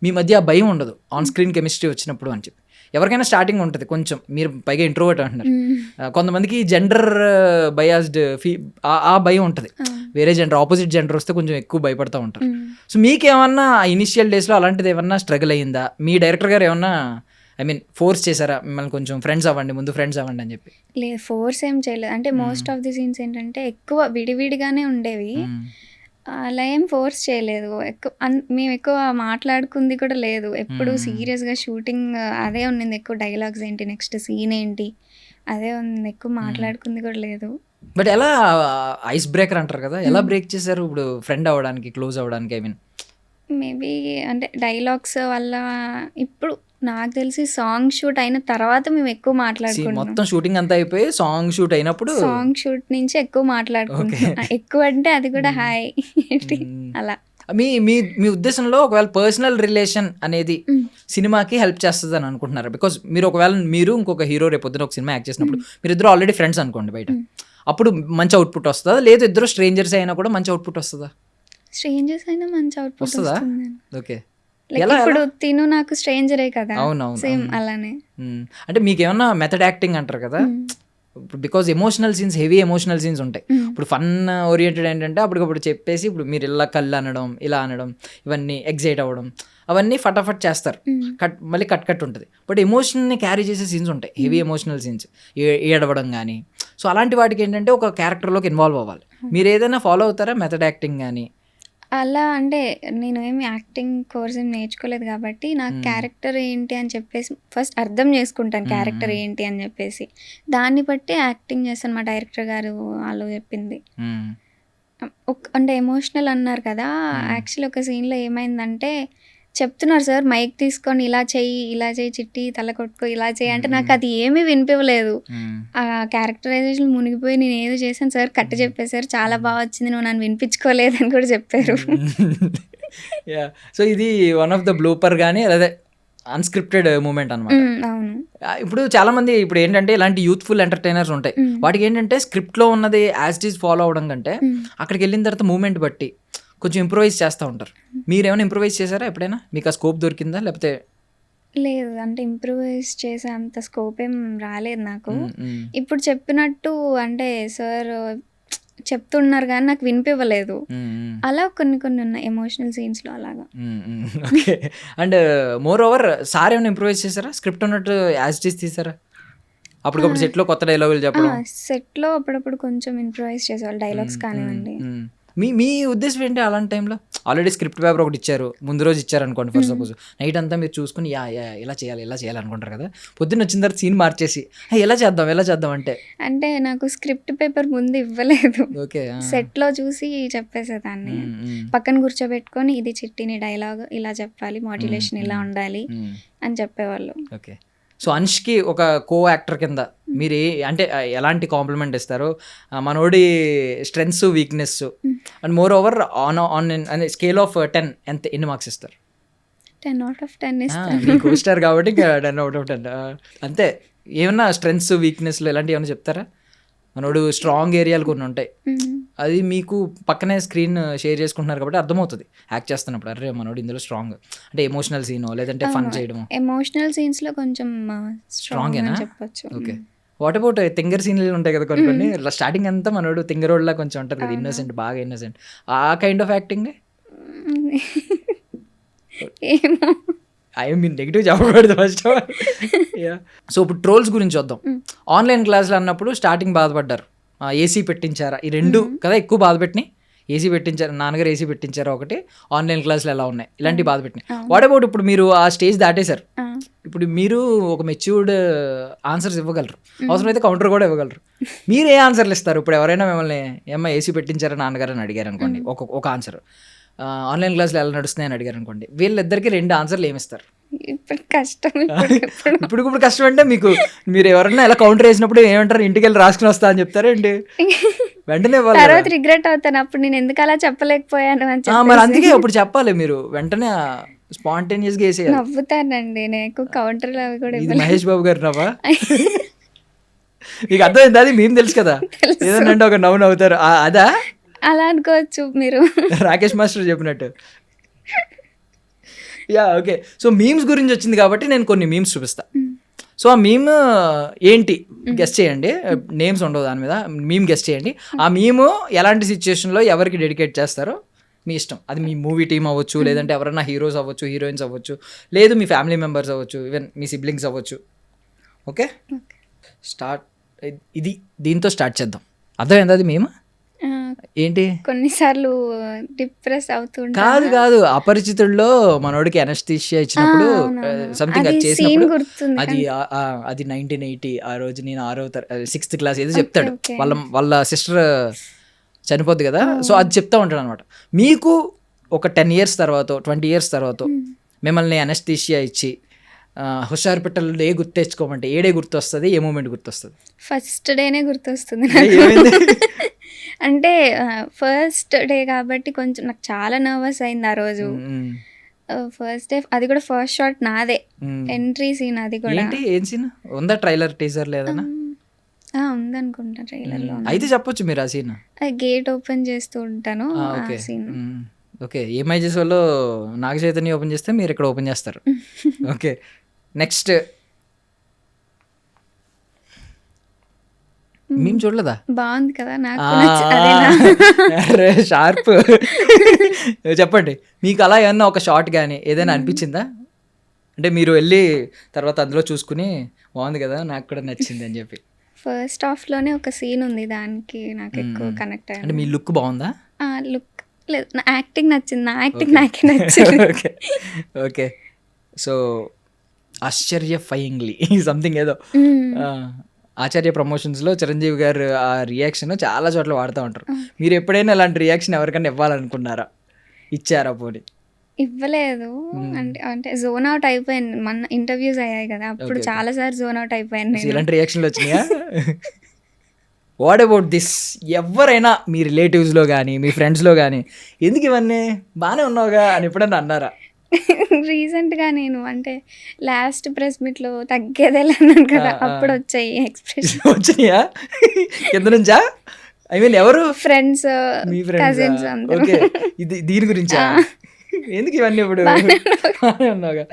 మీ మధ్య ఆ భయం ఉండదు ఆన్ స్క్రీన్ కెమిస్ట్రీ వచ్చినప్పుడు అని చెప్పి. ఎవరికైనా స్టార్టింగ్ ఉంటుంది కొంచెం, మీరు పైగా ఇంట్రోవర్ట్ అంటున్నారు, కొంతమందికి జెండర్ బయాస్డ్ ఆ భయం ఉంటుంది, వేరే జెండర్ ఆపోజిట్ జెండర్ వస్తే కొంచెం ఎక్కువ భయపడతా ఉంటారు. సో మీకేమన్నా ఇనిషియల్ డేస్లో అలాంటిది ఏమన్నా స్ట్రగుల్ అయ్యిందా? మీ డైరెక్టర్ గారు ఏమన్నా ఫోర్స్ చేశారా మిమ్మల్ని కొంచెం ఫ్రెండ్స్ అవ్వండి, ముందు ఫ్రెండ్స్ అవ్వండి అని చెప్పి? లేదు, ఫోర్స్ ఏం చేయలేదు. అంటే మోస్ట్ ఆఫ్ ది సీన్స్ ఏంటంటే ఎక్కువ విడివిడిగానే ఉండేవి, అలా ఏం ఫోర్స్ చేయలేదు. మేము ఎక్కువ మాట్లాడుకుంది కూడా లేదు, ఎప్పుడు సీరియస్గా షూటింగ్ అదే ఉన్నింది, ఎక్కువ డైలాగ్స్ ఏంటి, నెక్స్ట్ సీన్ ఏంటి, అదే ఉంది, ఎక్కువ మాట్లాడుకుంది కూడా లేదు. బట్ ఎలా ఐస్ బ్రేకర్ అంటారు కదా, ఎలా బ్రేక్ చేశారు ఇప్పుడు ఫ్రెండ్ అవ్వడానికి, క్లోజ్ అవ్వడానికి? మేబీ అంటే డైలాగ్స్ వల్ల. ఇప్పుడు నాకు తెలిసి సాంగ్ షూట్ అయిన తర్వాత మేము ఎక్కువ మాట్లాడుకుంటాం. మొత్తం షూటింగ్ అంతా అయిపోయి సాంగ్ షూట్ అయినప్పుడు, సాంగ్ షూట్ నుంచి ఎక్కువ మాట్లాడుకుంటాం. ఎక్కువ అంటే అది కూడా హాయ్ అలా. మీ మీ మీ ఉద్దేశంలో ఒకవేళ పర్సనల్ రిలేషన్ అనేది సినిమాకి హెల్ప్ చేస్తుంది అని అనుకుంటున్నారు? బికాజ్ మీరు ఒకవేళ మీరు ఇంకొక హీరో రేపు పొద్దున ఒక సినిమా యాక్ట్ చేసినప్పుడు మీరు ఇద్దరు ఆల్రెడీ ఫ్రెండ్స్ అనుకోండి బయట, అప్పుడు మంచి అవుట్పుట్ వస్తుందా? లేదు ఇద్దరు స్ట్రేంజర్స్ అయినా కూడా మంచి అవుట్పుట్ వస్తుందా? స్ట్రేంజర్స్ అయినా మంచి అవుట్పుట్ వస్తుందా? ఓకే. ఇప్పుడు తిను నాకు స్ట్రేంజరే కదా, అవునవును, సేమ్ అలానే. అంటే మీకేమన్నా మెథడ్ యాక్టింగ్ అంటారు కదా, because emotional scenes, heavy emotional scenes ఉంటాయి. ఇప్పుడు ఫన్ ఓరియంటెడ్ ఏంటంటే అప్పటికప్పుడు చెప్పేసి, ఇప్పుడు మీరు ఇలా కళ్ళు అనడం, ఇలా అనడం, ఇవన్నీ ఎగ్జైట్ అవ్వడం, అవన్నీ ఫటాఫట్ చేస్తారు, మళ్ళీ కట్ ఉంటుంది. బట్ ఎమోషన్ని క్యారీ చేసే సీన్స్ ఉంటాయి, హెవీ ఎమోషనల్ సీన్స్, ఏడవడం కానీ. సో అలాంటి వాటికి ఏంటంటే ఒక క్యారెక్టర్లోకి ఇన్వాల్వ్ అవ్వాలి. మీరు ఏదైనా ఫాలో అవుతారా మెథడ్ యాక్టింగ్ కానీ? అలా అంటే నేను ఏమి యాక్టింగ్ కోర్స్ ఏం నేర్చుకోలేదు కాబట్టి నాకు క్యారెక్టర్ ఏంటి అని చెప్పేసి ఫస్ట్ అర్థం చేసుకుంటాను, క్యారెక్టర్ ఏంటి అని చెప్పేసి దాన్ని బట్టి యాక్టింగ్ చేస్తాను. మా డైరెక్టర్ గారు వాళ్ళు చెప్పింది. అంటే ఎమోషనల్ అన్నారు కదా, యాక్చువల్లీ ఒక సీన్లో ఏమైందంటే చెప్తున్నారు సార్ మైక్ తీసుకొని ఇలా చెయ్యి చిట్టి తల కొట్టుకో ఇలా చెయ్యి అంటే నాకు అది ఏమీ వినిపించలేదు. ఆ క్యారెక్టరైజేషన్ మునిగిపోయి నేను ఏదో చేశాను సార్, కట్ చెప్పేశారు, చాలా బాగా వచ్చింది, నువ్వు నన్ను వినిపించుకోలేదని కూడా చెప్పారు. సో ఇది వన్ ఆఫ్ ద బ్లూపర్ కానీ అదే అన్స్క్రిప్టెడ్ మూమెంట్ అనమాట. అవును. ఇప్పుడు చాలా మంది ఇప్పుడు ఏంటంటే ఇలాంటి యూత్ఫుల్ ఎంటర్టైనర్స్ ఉంటాయి, వాటికి ఏంటంటే స్క్రిప్ట్లో ఉన్నది యాజ్ ఇట్ ఈజ్ ఫాలో అవడం కంటే అక్కడికి వెళ్ళిన తర్వాత మూమెంట్ బట్టి కొంచెం ఇంప్రూవైజ్ చేస్తూ ఉంటారు. మీరు ఏమైనా ఇంప్రూవైజ్ చేశారా ఎప్పుడైనా? మీకు ఆ స్కోప్ దొరికిందా లేకపోతే? లేదు, అంటే ఇంప్రూవైజ్ చేసే అంత స్కోప్ ఏం రాలేదు నాకు. ఇప్పుడు చెప్పినట్టు అంటే సార్ చెప్తున్నారు కానీ నాకు వినిపివ్వలేదు, అలా కొన్ని ఉన్నాయి ఎమోషనల్ సీన్స్లో అలాగా. Okay. And more over sir ఏమైనా ఇంప్రూవైజ్ చేశారా? స్క్రిప్ట్ ఉన్నట్టు యాజ్ ఇట్ ఈజ్ తీసారా? అప్పటికప్పుడు సెట్లో కొత్త డైలాగులు చెప్పడం? సెట్లో అప్పుడప్పుడు కొంచెం ఇంప్రూవైజ్ చేసేవాళ్ళు, డైలాగ్స్ కానివ్వండి. మీ ఉద్దేశం ఏంటి అలాంటి టైంలో? ఆల్రెడీ స్క్రిప్ట్ పేపర్ ఒకటి ఇచ్చారు, ముందు రోజు ఇచ్చారు అనుకోండి ఫర్ సపోజ్, నైట్ అంతా మీరు చూసుకుని ఇలా చేయాలి అనుకుంటారు కదా, పొద్దున్న వచ్చిన తర్వాత సీన్ మార్చేసి ఎలా చేద్దాం అంటే నాకు స్క్రిప్ట్ పేపర్ ముందు ఇవ్వలేదు. ఓకే. సెట్లో చూసి చెప్పేసేదాన్ని, పక్కన కూర్చోబెట్టుకొని ఇది చిట్టిని డైలాగ్ ఇలా చెప్పాలి, మాడ్యులేషన్ ఇలా ఉండాలి అని చెప్పేవాళ్ళు. ఓకే. సో అన్ష్కి ఒక కో యాక్టర్ కింద మీరు అంటే ఎలాంటి కాంప్లిమెంట్ ఇస్తారు? మనోడి strengths weakness and moreover on scale of 10 ఎన్ని మార్క్స్ ఇస్తారు? 10/10 ఇస్తారు. మీకు స్టార్ కాబట్టి ఇంకా 10/10 అంతే. ఏమన్నా స్ట్రెంగ్స్ వీక్నెస్లు ఇలాంటివి ఏమైనా చెప్తారా? మనోడు స్ట్రాంగ్ ఏరియాలు కొన్ని ఉంటాయి, అది మీకు పక్కనే స్క్రీన్ షేర్ చేసుకుంటున్నారు కాబట్టి అర్థమవుతుంది యాక్ట్ చేస్తున్నప్పుడు, అరే మనోడు ఇందులో స్ట్రాంగ్ అంటే ఎమోషనల్ సీన్ లేదంటే ఫన్ చేయడం. ఎమోషనల్ సీన్స్ లో కొంచెం స్ట్రాంగ్ అని చెప్పొచ్చు. ఓకే. వాట్ అబౌట్ తింగర్ సీన్లు ఉంటాయి కదా కొన్ని స్టార్టింగ్ అంతా మనోడు తింగరోడ్లా కొంచెం ఉంటుంది కదా, ఇన్నోసెంట్, బాగా ఇన్నోసెంట్, ఆ కైండ్ ఆఫ్ యాక్టింగ్? ఏమో, మీరు నెగిటివ్ చెప్పకూడదు ఫస్ట్. సో ఇప్పుడు ట్రోల్స్ గురించి వద్దాం. ఆన్లైన్ క్లాసులు అన్నప్పుడు స్టార్టింగ్ బాధపడ్డారు, ఏసీ పెట్టించారా, ఈ రెండు కదా ఎక్కువ బాధ పెట్టినాయి. ఏసీ పెట్టించారు, నాన్నగారు ఏసీ పెట్టించారా ఒకటి, ఆన్లైన్ క్లాసులు ఎలా ఉన్నాయి, ఇలాంటివి బాధ పెట్టినాయి. వాట్ అబౌట్ ఇప్పుడు మీరు ఆ స్టేజ్ దాటేశారు, ఇప్పుడు మీరు ఒక మెచ్యూర్డ్ ఆన్సర్స్ ఇవ్వగలరు, అవసరమైతే కౌంటర్ కూడా ఇవ్వగలరు. మీరు ఏ ఆన్సర్లు ఇస్తారు? ఇప్పుడు ఎవరైనా మిమ్మల్ని ఏమ్మా ఏసీ పెట్టించారా నాన్నగారు అని అడిగారు అనుకోండి, ఒక ఆన్సర్. ఆన్లైన్ క్లాసులు ఎలా నడుస్తున్నాయని అడిగారు అనుకోండి, వీళ్ళిద్దరికి 2 ఆన్సర్లు ఏమిస్తారు? ఇప్పుడు కష్టం. ఇప్పుడు కష్టం అంటే మీకు మీరు ఎవరైనా ఎలా కౌంటర్ వేసినప్పుడు ఏమంటారు, ఇంటికి వెళ్ళి రాసుకుని వస్తా అని చెప్తారేంటి? వెంటనే తర్వాత రిగ్రెట్ అవుతాను, అప్పుడు నేను ఎందుకు అలా చెప్పలేకపోయాను అని చెప్పి. మరి అందుకే అప్పుడు చెప్పాలి, మీరు వెంటనే స్పాంటేనియస్ గా వేసేయాలి. నవ్వుతానండి నేను, కౌంటర్లు అవి కూడా ఇది మహేష్ బాబు గారు నవ్వా? మీకు అర్థమైంది, అది మేము తెలుసు కదా, ఏదన్నా ఒక నవ్వు నవ్వుతారు, అదా? అలా అనుకోవచ్చు మీరు. రాకేష్ మాస్టర్ చెప్పినట్టు. Yeah okay. సో మీమ్స్ గురించి వచ్చింది కాబట్టి నేను కొన్ని మీమ్స్ చూపిస్తా. సో ఆ మీమ్ ఏంటి గెస్ట్ చేయండి, నేమ్స్ ఉండవు దాని మీద, మీమ్ గెస్ట్ చేయండి. ఆ మీమ్ ఎలాంటి సిచ్యుయేషన్లో ఎవరికి డెడికేట్ చేస్తారో మీ ఇష్టం. అది మీ మూవీ టీమ్ అవ్వచ్చు, లేదంటే ఎవరైనా హీరోస్ అవ్వచ్చు, హీరోయిన్స్ అవ్వచ్చు, లేదు మీ ఫ్యామిలీ మెంబర్స్ అవ్వచ్చు, ఈవెన్ మీ సిబ్లింగ్స్ అవ్వచ్చు. Okay start. ఇది దీంతో స్టార్ట్ చేద్దాం. అర్థమైంది అది మేము ఏంటి? కొన్నిసార్లు డిప్రెస్ అవుతుంటా. కాదు అపరిచితుల్లో మనోడికి అనస్థీషియా ఇచ్చినప్పుడు సంథింగ్ అది చేసినప్పుడు అది 1980 ఆ రోజు నేను 6th క్లాస్ ఏదో చెప్తాడు, వాళ్ళ సిస్టర్ చనిపోద్ది కదా, సో అది చెప్తా ఉంటాడు అనమాట. మీకు ఒక 10 years తర్వాత 20 years తర్వాత మిమ్మల్ని అనస్థీషియా ఇచ్చి హుషారు పెట్టలు ఏ గుర్తు తెచ్చుకోమంటే ఏడే గుర్తు వస్తుంది, ఏ మూమెంట్ గుర్తొస్తుంది? ఫస్ట్ డేనే గుర్తొస్తుంది. అంటే ఫస్ట్ డే కాబట్టి కొంచెం నాకు చాలా నర్వస్ అయింది ఆ రోజు. ఫస్ట్ డే, అది కూడా ఫస్ట్ షాట్ నాదే, ఎంట్రీ సీన్. అది కూడా ఏం సీన్ ఉందా? ట్రైలర్ టీజర్ లేదన్నా? ఉందనుకుంటా ట్రైలర్ లో. అయితే చెప్పొచ్చు మీరు ఆ సీన్. గేట్ ఓపెన్ చేస్తూ ఉంటాను ఆ సీన్. ఓకే, ఏమైజెస్ వాళ్ళు నాగ చైతన్య ఓపెన్ చేస్తే మీరు ఇక్కడ ఓపెన్ చేస్తారు. ఓకే నెక్స్ట్ మేము చూడలేదా? బాగుంది కదా, నాకు షార్ప్. చెప్పండి, మీకు అలా ఏమన్నా ఒక షార్ట్ కానీ ఏదైనా అనిపించిందా? అంటే మీరు వెళ్ళి తర్వాత అందులో చూసుకుని బాగుంది కదా, నాకు కూడా నచ్చింది అని చెప్పి. ఫస్ట్ హాఫ్ లోనే ఒక సీన్ ఉంది, దానికి నాకు ఎక్కువ కనెక్ట్ అయ్యింది. అంటే మీ లుక్ బాగుందా? లుక్ లేదు, నా యాక్టింగ్ నచ్చింది, నా యాక్టింగ్ నాకే నచ్చింది. ఓకే సో ఆశ్చర్యఫయింగ్లీ సంథింగ్ ఏదో ఆచార్య ప్రమోషన్స్లో చిరంజీవి గారు ఆ రియాక్షన్ చాలా చోట్ల వాడుతూ ఉంటారు. మీరు ఎప్పుడైనా అలాంటి రియాక్షన్ ఎవరికైనా ఇవ్వాలనుకున్నారా? ఇచ్చారా? పోనీ ఇవ్వలేదు. అంటే జోన్ అవుట్ అయిపోయాను, మన ఇంటర్వ్యూస్ అయ్యాయి కదా, అప్పుడు చాలా సార్లు జోన్ అవుట్ అయిపోయాను. ఇలాంటి రియాక్షన్లు వచ్చినాయా? What about this? ఎవరైనా మీ రిలేటివ్స్లో కానీ మీ ఫ్రెండ్స్లో కానీ ఎందుకు ఇవన్నీ బాగానే ఉన్నావుగా అని ఎప్పుడన్నా అన్నారా? రీసెంట్గా నేను అంటే లాస్ట్ ప్రెస్ మీట్లో తగ్గేదేలన్నాను కదా, అప్పుడు వచ్చాయి ఎక్స్ప్రెషన్. వచ్చినాయా కింద నుంచా? ఐ మీన్ ఎవరు? ఫ్రెండ్స్, మీ కజిన్స్ అందరూ. ఓకే, ఇది దీని గురించా? ఎందుకు ఇవన్నీ ఇప్పుడు ఉన్నావుగా?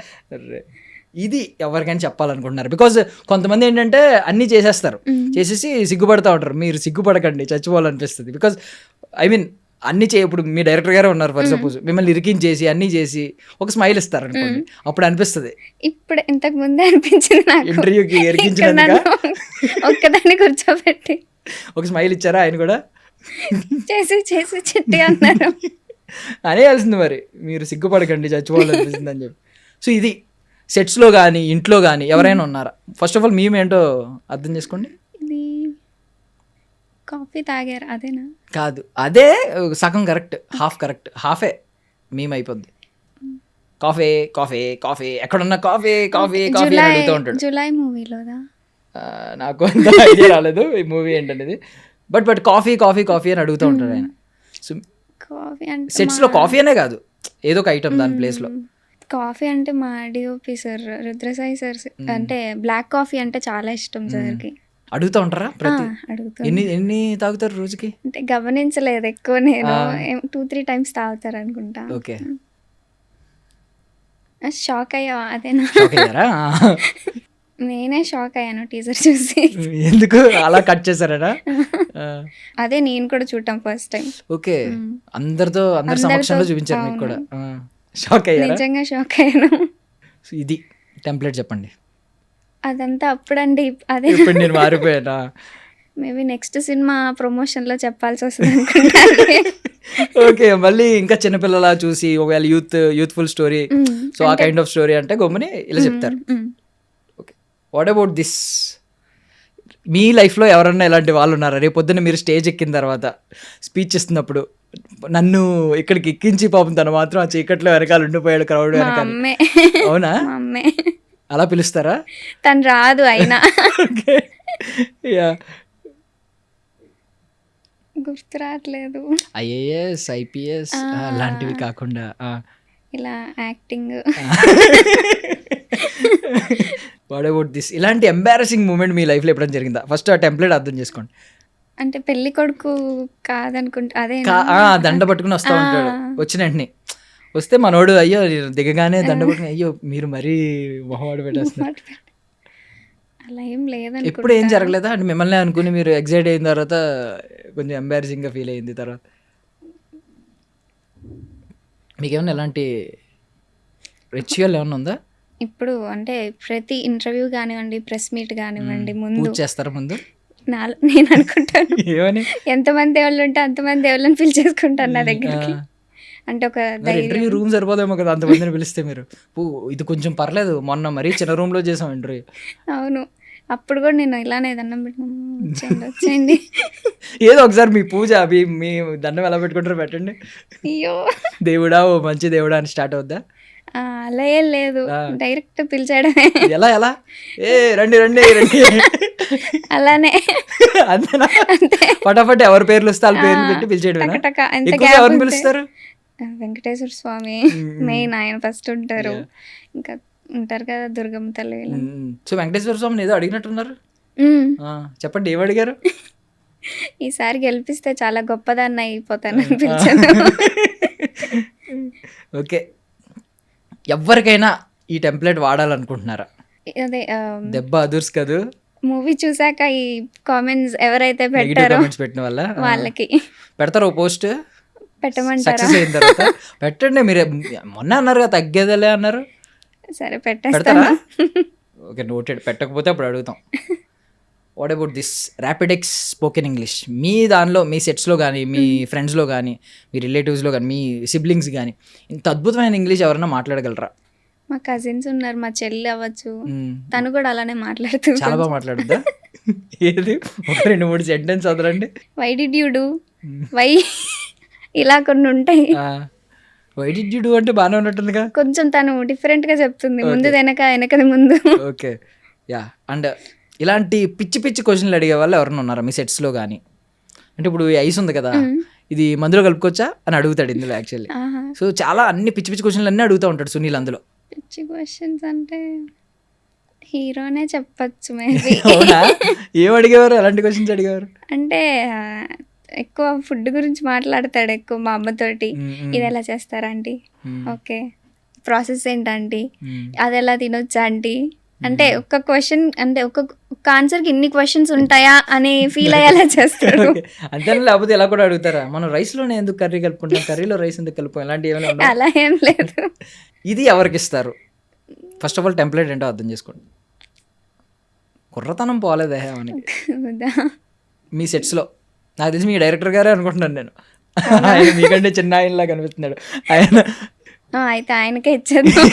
ఇది ఎవరికైనా చెప్పాలనుకుంటున్నారు? బికాజ్ కొంతమంది ఏంటంటే అన్నీ చేసేస్తారు, చేసేసి సిగ్గుపడతా ఉంటారు. మీరు సిగ్గుపడకండి, చచ్చిపోవాలనిపిస్తుంది. బికాజ్ ఐ మీన్ అన్ని ఇప్పుడు మీ డైరెక్టర్ గారే ఉన్నారు ఫర్ సపోజ్, మిమ్మల్ని ఇరికించేసి అన్ని చేసి ఒక స్మైల్ ఇస్తారు అనుకోండి, అప్పుడు అనిపిస్తుంది. ఇప్పుడు ఇంతకు ముందే అనిపించింది నాకు, ఇంటర్వ్యూకి ఇరికించినందుక ఒక్కదాన్ని కూర్చోబెట్టి ఒక స్మైల్ ఇచ్చారా? ఆయన కూడా చేసి చేసి చిట్టి అన్నారు. అనేయాల్సింది మరి, మీరు సిగ్గుపడకండి చచ్చిపోవాలనిపిస్తుంది అని చెప్పి. సో ఇది సెట్స్లో కానీ ఇంట్లో కానీ ఎవరైనా ఉన్నారా? ఫస్ట్ ఆఫ్ ఆల్ మేమేంటో అర్థం చేసుకోండి. ఇది కాఫీ తాగారు అదేనా? కాదు, అదే సగం కరెక్ట్, హాఫ్ కరెక్ట్, హాఫే మేము అయిపోద్ది. కాఫీ కాఫీ కాఫీ ఎక్కడున్నా కాఫీ కాఫీ కాఫీ అని అడుగుతూ ఉంటాడు. జులై మూవీలోదా? నాకు అంత ఐడియా రాలేదు ఈ మూవీ ఏంటనేది, బట్ కాఫీ కాఫీ కాఫీ అని అడుగుతూ ఉంటాడు ఆయన. సో కాఫీ అంటే సెట్స్లో కాఫీ అనే కాదు, ఏదో ఒక ఐటమ్ దాని ప్లేస్లో. కాఫీ అంటే మా డిఓపి సార్ రుద్రసాయి సార్ అంటే బ్లాక్ కాఫీ అంటే చాలా ఇష్టం సార్కి. అడుగుతూ ఉంటారా? ప్రతి ఎన్ని తాగుతారు రోజుకి? అంటే గమనించలేదు ఎక్కువ, నేను 2-3 times తాగుతారు అనుకుంటా. ఓకే, షాక్ అయ్యా అదేనా? నేనే షాక్ అయ్యాను టీజర్ చూసి. ఎందుకు అలా కట్ చేశారా? అదే నేను కూడా చూడటం ఫస్ట్ టైం. ఓకే, అందరి సమక్షంలో చూపించారు మీకు కూడా. షాక్ అయ్యారా? నిజంగా షాక్ అయ్యాను. ఇది టెంప్లెట్ చెప్పండి. అదంతా అప్పుడండి, అదే ఇప్పుడు నేను మారిపోయానా? మేబీ నెక్స్ట్ సినిమా ప్రమోషన్లో చెప్పాల్సి వస్తుంది అనుకుంటా. ఓకే. మళ్ళీ ఇంకా చిన్నపిల్లలా చూసి ఒకవేళ యూత్ఫుల్ స్టోరీ, సో ఆ కైండ్ ఆఫ్ స్టోరీ అంటే గమ్ముని ఇలా చెప్తారు. ఓకే. What about this? మీ లైఫ్లో ఎవరన్నా ఇలాంటి వాళ్ళు ఉన్నారా? రేపు పొద్దున్న మీరు స్టేజ్ ఎక్కిన తర్వాత స్పీచ్ ఇస్తున్నప్పుడు నన్ను ఇక్కడికి ఎక్కించి పాపం తను మాత్రం ఆ చీకట్లో వెనకాల ఉండిపోయాడు క్రౌడ్ మా వెనకాల. అమ్మే. అవునా? మా అమ్మే. అలా పిలుస్తారా? తను రాదు అయినా. ఓకే. యా. గుర్తు రావట్లేదు. ఐఏఎస్, ఐపీఎస్ అలాంటివి కాకుండా ఇలా యాక్టింగ్. What about this? ఇలాంటి ఎంబారసింగ్ మూమెంట్ మీ లైఫ్లో ఎప్పుడైనా జరిగిందా? ఫస్ట్ ఆ టెంప్లెట్ అర్థం చేసుకోండి. అంటే పెళ్లి కొడుకు కాదనుకుంటా అదే. దండ పట్టుకుని వస్తూ ఉంటాడు. వచ్చిన వెంటనే వస్తే మనోడు అయ్యో దిగగానే దండ పట్టుకుని అయ్యో మీరు మరీ మొహవాడు పెట్టేస్తున్నారు. అలా ఏం లేదనుకుంటా. ఎప్పుడు ఏం జరగలేదా? అంటే మిమ్మల్ని అనుకుని మీరు ఎగ్జైట్ అయిన తర్వాత కొంచెం ఎంబారసింగ్గా ఫీల్ అయింది తర్వాత మీకేమన్నా ఎలాంటి రిచువల్ ఏమన్నా ఉందా? ఇప్పుడు అంటే ప్రతి ఇంటర్వ్యూ కానివ్వండి, ప్రెస్ మీట్ కానివ్వండి, పూజ ముందు చేస్తారా ముందు? నేను అనుకుంటాను ఏమని? ఎంతమంది దేవుళ్ళు ఉంటే అంతమంది దేవుళ్ళని పిలిచేసుకుంటాను నా దగ్గరికి. అంటే ఒక ఇంటర్వ్యూ రూమ్ సరిపోదేమో కదా అంతమందిని పిలిస్తే మీరు. ఇది కొంచెం పర్లేదు, మొన్న మరీ చిన్న రూమ్ లో చేసాం ఇంటర్వ్యూ. అవును, అప్పుడు కూడా నేను ఇలానే దండం పెట్టిన వచ్చేయండి. ఏదో ఒకసారి మీ పూజ మీ దండం ఎలా పెట్టుకుంటారో పెట్టండి. అయ్యో దేవుడా ఓ మంచి దేవుడా అని స్టార్ట్ అవుద్దా? అలా ఏం లేదు, డైరెక్ట్ పిలిచాడమే. ఎలా ఏ రండి రండి రండి అలానే అంతేనా? ఫటాఫట్ ఎవరి పేర్లు వస్తే వాళ్ళ పేర్లు పెట్టి పిలిచేయడమేనా? టక ఎంత ఎక్కువగా గ్యాప్ ఎవరిని ఉంటే. పిలుస్తారు? వెంకటేశ్వర స్వామి మెయిన్, ఆయన ఫస్ట్ ఉంటారు. ఇంకా ఉంటారు కదా దుర్గమ్మ తల్లి వీళ్ళు. సో వెంకటేశ్వర స్వామిని ఏదో అడిగినట్టున్నారు. మ్మ్. చెప్పండి ఏం అడిగారు? ఈసారి గెలిపిస్తే చాలా గొప్పదాన్ని అయిపోతాను అని పిలిచాను. ఓకే. ఎవరికైనా ఈ టెంప్లెట్ వాడాలనుకుంటున్నారా? అదే దెబ్బ అదుర్స్ కదూ మూవీ చూసాక ఈ కామెంట్స్ ఎవరైతే నెగిటివ్ పెట్టారో కామెంట్స్ పెట్టిన వల్ల వాళ్ళకి పెడతారు ఓ పోస్ట్ పెట్టమంటారా? సక్సెస్ అయిన తర్వాత పెట్టండి. మీరు మొన్న అన్నారు కదా తగ్గేదేలే అన్నారు, సరే పెడతారా? పెట్టేస్తాను. Okay noted. పెట్టకపోతే అప్పుడు అడుగుతాం. What about this Rapidex spoken English? మీ దానిలో మీ సెట్స్లో కానీ మీ ఫ్రెండ్స్లో కానీ మీ రిలేటివ్స్లో కానీ మీ సిబ్లింగ్స్ కానీ ఇంత అద్భుతమైన ఇంగ్లీష్ ఎవరైనా మాట్లాడగలరా? మా కజిన్స్ ఉన్నారు, మా చెల్లి అవ్వచ్చు, తను కూడా అలానే మాట్లాడుతూ చాలా బాగా మాట్లాడుద్దా? ఏది ఒక 2-3 సెంటెన్స్ వదలండి. Why did you do, why ఇలా కొన్ని ఉంటాయి. వై డిడ్ యు డూ అంటే బాగానే ఉన్నట్టుందిగా. కొంచెం తను డిఫరెంట్ గా చెప్తుంది, ముందు వెనక వెనకది ముందు. Okay yeah. అండ్ ఇలాంటి పిచ్చి పిచ్చి క్వశ్చన్లు అడిగే వాళ్ళు ఎవరైనా ఉన్నారా మీ సెట్స్లో కానీ? అంటే ఇప్పుడు ఈ ఐస్ ఉంది కదా, ఇది మందులో కలుపుకోవచ్చా అని అడుగుతాడు ఇందులో యాక్చువల్లీ. సో చాలా అన్ని పిచ్చి పిచ్చి క్వశ్చన్లు అన్నీ అడుగుతూ ఉంటాడు సునీల్ అందులో. పిచ్చి క్వశ్చన్స్ అంటే హీరోనే చెప్పచ్చు మేబీ. అవునా? ఏం అడిగేవారు? ఎలాంటి క్వశ్చన్స్ అడిగేవారు? అంటే ఎక్కువ ఫుడ్ గురించి మాట్లాడతాడు ఎక్కువ మా అమ్మతోటి. ఇది ఎలా చేస్తారా ఆంటీ, ఓకే ప్రాసెస్ ఏంటంటీ, అది ఎలా తినొచ్చా ఆంటీ, అంటే ఒక్క క్వశ్చన్ అంటే ఒక్క ఆన్సర్కి ఇన్ని క్వశ్చన్స్ ఉంటాయా అని ఫీల్ అయ్యేలా చేస్తాడు. అంతే, లేకపోతే ఎలా కూడా అడుగుతారా మనం రైస్లోనే ఎందుకు కర్రీ కలుపుకుంటాం, కర్రీలో రైస్ ఎందుకు కలుపుతాం, ఇలాంటి ఏమైనా ఉన్నాయా? అలా ఏం లేదు. ఇది ఎవరికి ఇస్తారు? ఫస్ట్ ఆఫ్ ఆల్ టెంప్లెట్ ఏంటో అర్థం చేసుకోండి. కుర్రతనం పోలేదే మనకి మీ సెట్స్లో. నాకు తెలిసి మీ డైరెక్టర్ గారే అనుకుంటున్నాను నేను. ఆయన మీకంటే చిన్న ఆయనలా కనిపిస్తున్నాడు. ఆయన అయితే ఆయనకే ఇచ్చేద్దాం.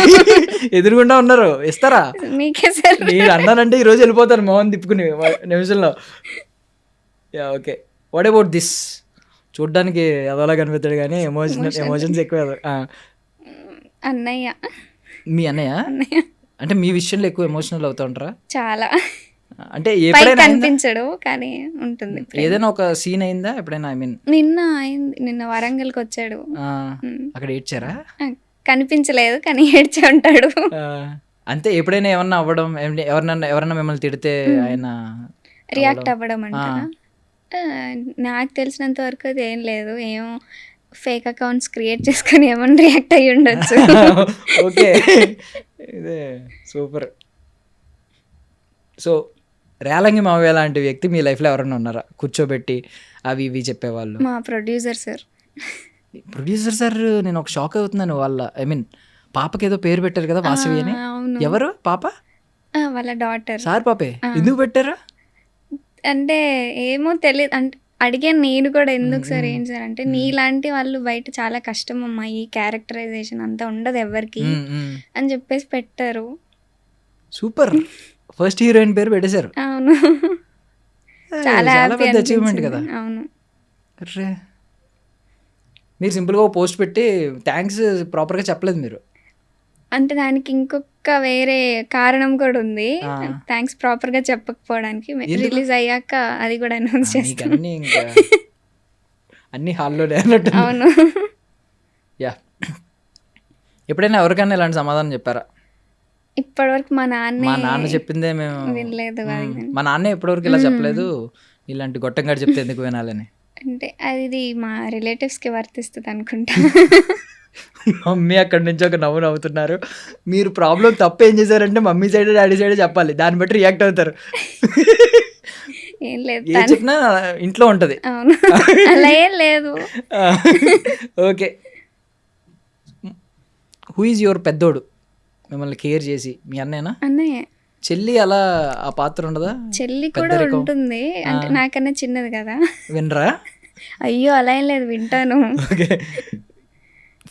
ఎదురుగుండా ఉన్నారు, ఇస్తారా? మీకే సార్. నేను అన్నానంటే ఈరోజు వెళ్ళిపోతాను మోహన్ తిప్పుకుని నిమిషంలో. Yeah okay. What about this? చూడ్డానికి అదోలా కనిపిస్తాడు కానీ ఎమోషన్స్ ఎక్కువ. అన్నయ్య. మీ అన్నయ్య అంటే మీ విషయంలో ఎక్కువ ఎమోషనల్ అవుతా ఉంటారా? చాలా. అంటే ఎప్పుడైనా కనిపించడు కానీ ఉంటుంది. ఏదైనా ఒక సీన్ అయిందా ఎప్పుడైనా? ఐ మీన్ నిన్న అయింది, నిన్న వరంగల్కి వచ్చాడు. అక్కడ ఏడ్చారా? కనిపించలేదు కానీ ఏడ్చే ఉంటాడు. అంతే. ఎప్పుడైనా ఏమన్నా అవ్వడం, ఎవరన్నా మిమ్మల్ని తిడితే ఆయన రియాక్ట్ అవ్వడం అంటారా? నాకు తెలిసినంత వరకు అది ఏం లేదు. ఏమో ఫేక్ అకౌంట్స్ క్రియేట్ చేసుకొని ఏమన్నా రియాక్ట్ అయ్యి ఉండొచ్చు. ఓకే ఇదే సూపర్. సో రేలంగి మావయ్య లాంటి వ్యక్తి మీ లైఫ్లో ఎవరైనా ఉన్నారా? కూర్చోబెట్టి అవి ఇవి చెప్పేవాళ్ళు. మా ప్రొడ్యూసర్ సార్. ప్రొడ్యూసర్ సార్ నేను ఒక షాక్ అవుతున్నాను. వాళ్ళ ఐ మీన్ పాపకి ఏదో పేరు పెట్టారు కదా వాసవి అని. ఎవరు పాప? వాళ్ళ డాటర్. సార్ పాపే. ఎందుకు పెట్టారా? అంటే ఏమో తెలియదు. అంటే అడిగాను నేను కూడా, ఎందుకు సార్ ఏంటి సార్ అంటే, నీలాంటి వాళ్ళు బయట చాలా కష్టం అమ్మా, ఈ క్యారెక్టరైజేషన్ అంతా ఉండదు ఎవరికి అని చెప్పేసి పెట్టారు. సూపర్, ఫస్ట్ హీరోయిన్ పేరు పెట్టేశారు. అవును, చాలా హ్యాపీ పెద్ద అచీవ్మెంట్ కదా. అవును. అరే మీరు సింపుల్గా పోస్ట్ పెట్టి థ్యాంక్స్ ప్రాపర్గా చెప్పలేదు మీరు. అంటే దానికి ఇంకొక వేరే కారణం కూడా ఉంది, థ్యాంక్స్ ప్రాపర్ గా చెప్పకపోవడానికి. రిలీజ్ అయ్యాక అది కూడా అనౌన్స్ చేస్తాను. అన్నీ ఇంకా అన్ని హాల్లోనే అన్నట్టు. అవును. యా, ఎప్పుడైనా ఎవరికైనా ఇలాంటి సమాధానం చెప్పారా? ఇప్పటివరకు మా నాన్న చెప్పిందే మేము వినలేదు. మా నాన్న ఎప్పటివరకు ఇలా చెప్పలేదు, ఇలాంటి గొట్టంగాడు చెప్తే ఎందుకు వినాలని. అంటే అది మా రిలేటివ్స్ కి వర్తిస్తుంది అనుకుంటా. మమ్మీ అక్కడి నుంచి ఒక నవ్వు నవ్వుతున్నారు. మీరు ప్రాబ్లం తప్పు ఏం చేశారంటే మమ్మీ సైడ్ డాడీ సైడ్ చెప్పాలి, దాన్ని బట్టి రియాక్ట్ అవుతారు. ఏం లేదు, ఏం చెప్పినా ఇంట్లో ఉంటది. అవును, అలా ఏం లేదు. ఓకే, హూ ఈజ్ యువర్ పెద్దోడు మిమ్మల్ని కేర్ చేసి? మీ అన్నయ్యనా? అన్నయ్య. చెల్లి అలా ఆ పాత్ర ఉండదా? చెల్లి కూడా ఉంటుంది, అంటే నాకన్నా చిన్నది కదా. వినరా? అయ్యో అలా ఏం లేదు, వింటాను. ఓకే,